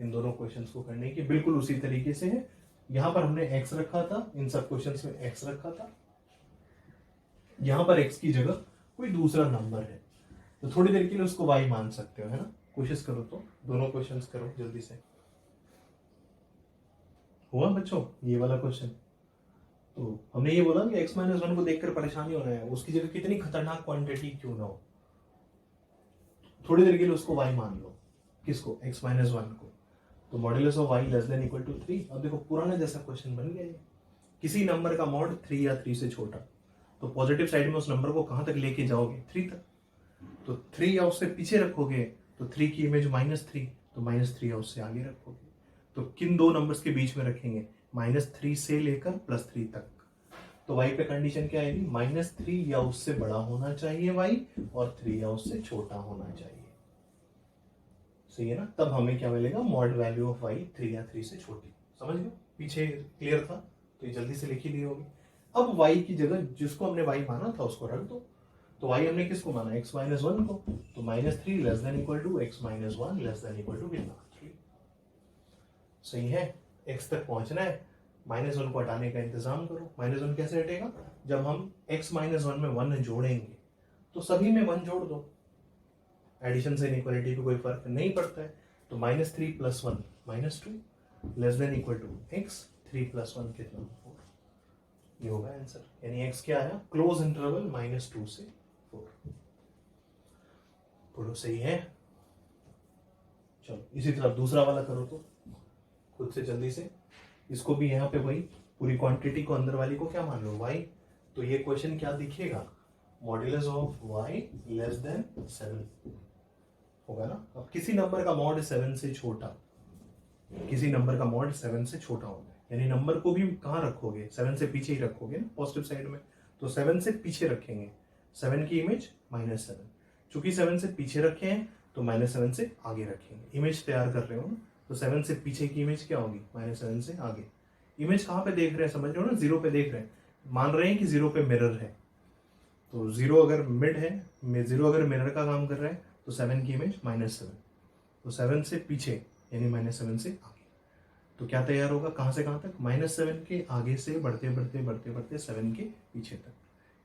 इन दोनों क्वेश्चंस को करने की, बिल्कुल उसी तरीके से है। यहां पर हमने x रखा था, इन सब क्वेश्चंस में x रखा था, यहां पर x की जगह कोई दूसरा नंबर है, तो थोड़ी देर के लिए उसको y मान सकते हो, है ना। कोशिश करो, तो दोनों क्वेश्चंस करो जल्दी से। हुआ बच्चों ये वाला क्वेश्चन। तो हमने ये बोला कि x-1 को देखकर परेशानी हो रहा है, उसकी जगह कितनी खतरनाक क्वांटिटी क्यों ना हो, थोड़ी देर के लिए उसको y मान लो। किसको, x-1 को। तो modulus of y less than equal to 3। अब देखो पुराना जैसा क्वेश्चन बन गया ये, किसी नंबर का मॉड 3 या 3 से छोटा, तो पॉजिटिव साइड में उस नंबर को कहां तक लेके जाओगे, 3 तक। तो 3 या उससे पीछे रखोगे तो 3 की इमेज -3, तो -3 या उससे आगे रखोगे, तो किन दो नंबर्स के बीच में रखेंगे, -3 से लेकर +3 तक। तो y पे कंडीशन क्या आएगी, -3 या उससे बड़ा होना चाहिए y, और 3 या उससे छोटा होना चाहिए। सही है ना, तब हमें क्या मिलेगा, मॉड वैल्यू ऑफ y 3 या 3 से छोटी। समझ गए, पीछे क्लियर था, तो ये जल्दी से लिख ही ली होगी। अब y की जगह जिसको हमने y माना था उसको रख दो। तो y हमने किसको माना, x-1 को, तो -3 less than equal to x-1 less than equal to कितना, 3। सही है, x तक पहुंचना है, -1 को हटाने का इंतजाम करो। -1 कैसे हटेगा, जब हम x-1 में 1 जोड़ेंगे तो सभी में 1 जोड़ दो, एडिशन से इनइक्वालिटी पे कोई फर्क नहीं पड़ता है। तो -3 + 1 -2 less than equal to x, 3 + 1 कितना, 4। ये होगा आंसर, यानी x क्या आया, क्लोज इंटरवल -2 से 4। बोलो सही है। चलो इसी तरह दूसरा वाला करो तो खुद से जल्दी से। इसको भी यहाँ पे वही पूरी क्वांटिटी को अंदर वाली को क्या मान लो, y। तो ये क्वेश्चन क्या दिखेगा, modulus of y less then 7 होगा ना। अब किसी नंबर का मॉड 7 से छोटा, किसी नंबर का मॉड 7 से छोटा होगा, यानी नंबर को भी कहाँ रखोगे, 7 से पीछे ही रखोगे ना, पॉजिटिव साइड में। तो 7 से पीछे रखेंगे, 7 की इमेज -7, चूंकि 7 से पीछे रखे हैं तो -7 से आगे रखेंगे। इमेज तैयार कर रहे हो ना, तो 7 से पीछे की इमेज क्या होगी, -7 से आगे। इमेज कहाँ पे देख रहे हैं, समझ रहे हो ना, 0 पे देख रहे हैं, मान रहे हैं कि 0 पे मिरर है। तो 0 अगर मिड है, 0 अगर मिरर का काम कर रहा है, तो 7 की इमेज -7, तो 7 से पीछे यानी -7 से आगे। तो क्या तैयार होगा, कहाँ से कहाँ तक, -7 के आगे से बढ़ते बढ़ते बढ़ते बढ़ते 7 के पीछे तक,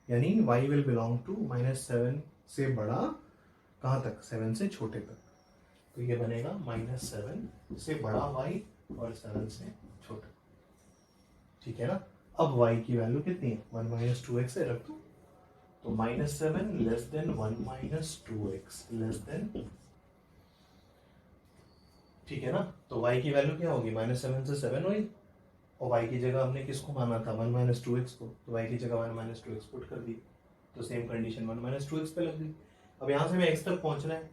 यानी y विल बिलोंग टू -7 से बड़ा कहाँ तक, 7 से छोटे तक। तो ये बनेगा -7 से बड़ा y और 7 से छोटा, ठीक है ना। अब y की वैल्यू कितनी है, 1 - 2x है, रख दो। तो -7 less than 1 - 2x less than, ठीक है ना। तो y की वैल्यू क्या होगी, -7 से 7 हुई, और y की जगह हमने किसको माना था, 1 - 2x को, तो y की जगह 1 - 2x पुट कर दी, तो सेम कंडीशन 1 - 2x पे लग गई। अब यहाँ से हमें x तक पहुंचना है,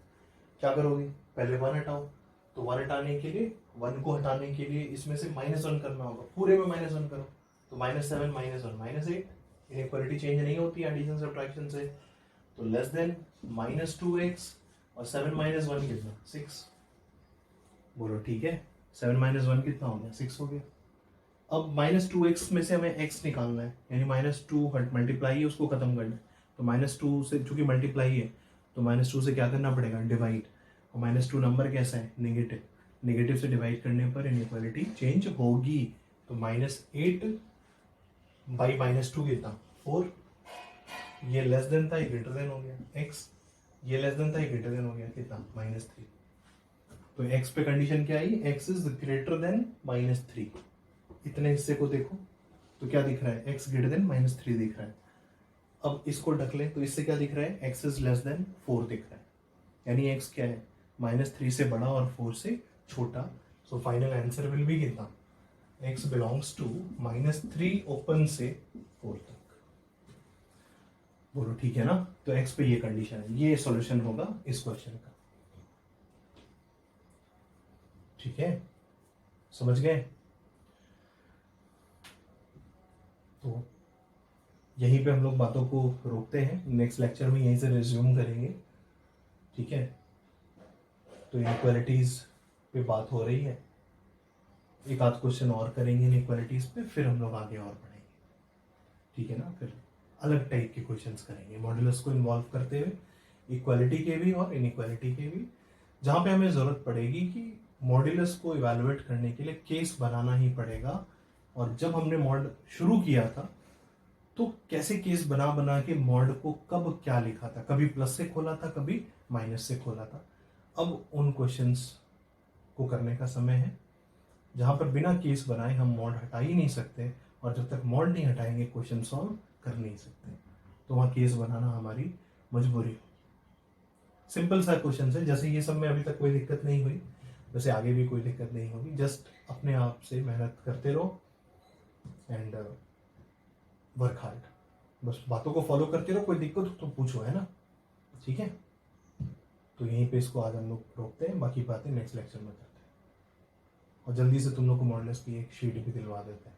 क्या करोगे, पहले 1 हटाओ, तो 1 हटाने के लिए, 1 को हटाने के लिए इसमें से -1 करना होगा, पूरे में -1 करो, तो -7 - 1 -8, इनइक्वालिटी चेंज नहीं होती एडिशन सब्ट्रैक्शन से। तो लेस देन -2x, और 7 - 1 कितना, 6। बोलो ठीक है, 7 - 1 कितना हो गया, 6 हो गया। अब -2x में से हमें x निकालना है, यानी -2 मल्टीप्लाई है, उसको खत्म करना है। तो -2 से, चूंकि मल्टीप्लाई है तो -2 से क्या करना पड़ेगा, डिवाइड, और -2 नंबर कैसा है, नेगेटिव, नेगेटिव से डिवाइड करने पर इनइक्वालिटी चेंज होगी। तो -8 बाई -2 कितना, 4, ये लेस देन था, ये ग्रेटर देन हो गया, x ये लेस देन था, ये ग्रेटर देन हो गया, कितना -3। तो x पे कंडीशन क्या आई, x इज ग्रेटर देन -3। इतने हिस्से को देखो तो क्या दिख रहा है, x ग्रेटर देन -3 दिख रहा है। अब इसको ढक ले तो इससे क्या दिख रहा है, x इज लेस देन 4 दिख रहा है, यानी x क्या है, -3 से बड़ा और 4 से छोटा। So final answer will be कितना, x बिलोंग्स टू -3 ओपन से 4 तक। बोलो ठीक है ना। तो x पे ये कंडीशन है, ये सॉल्यूशन होगा इस क्वेश्चन का। ठीक है, समझ गए। तो यहीं पे हम लोग बातों को रोकते हैं, नेक्स्ट लेक्चर में यहीं से रिज्यूम करेंगे। ठीक है, तो इनइक्वालिटीज पे बात हो रही है, एक आध क्वेश्चन और करेंगे इनइक्वालिटीज पे, फिर हम लोग आगे और बढ़ेंगे। ठीक है ना, फिर अलग टाइप के क्वेश्चंस करेंगे मॉड्यूलस को इन्वॉल्व करते हुए, इक्वालिटी के भी और इनइक्वालिटी के भी, जहाँ पे हमें ज़रूरत पड़ेगी कि मॉड्यूलस को इवेलुएट करने के लिए केस बनाना ही पड़ेगा। और जब हमने मॉड शुरू किया था तो कैसे केस बना बना के मॉड को कब क्या लिखा था, कभी प्लस से खोला था, कभी माइनस से खोला था। अब उन क्वेश्चंस को करने का समय है जहाँ पर बिना केस बनाए हम मॉड हटा ही नहीं सकते, और जब तक मॉड नहीं हटाएंगे क्वेश्चन सॉल्व कर नहीं सकते। तो वहाँ केस बनाना हमारी मजबूरी होगी। सिंपल सा क्वेश्चन है, जैसे ये सब में अभी तक कोई दिक्कत नहीं हुई, वैसे आगे भी कोई दिक्कत नहीं होगी। जस्ट अपने आप से मेहनत करते रहो एंड वर्क हार्ड, बस बातों को फॉलो करते रहो। कोई दिक्कत हो तो पूछो, है ना। ठीक है, तो यहीं पे इसको आज हम लोग रोकते हैं, बाकी बातें नेक्स्ट लेक्चर में करते हैं। और जल्दी से तुम लोग को मॉडल्स की एक शीट भी दिलवा देते हैं।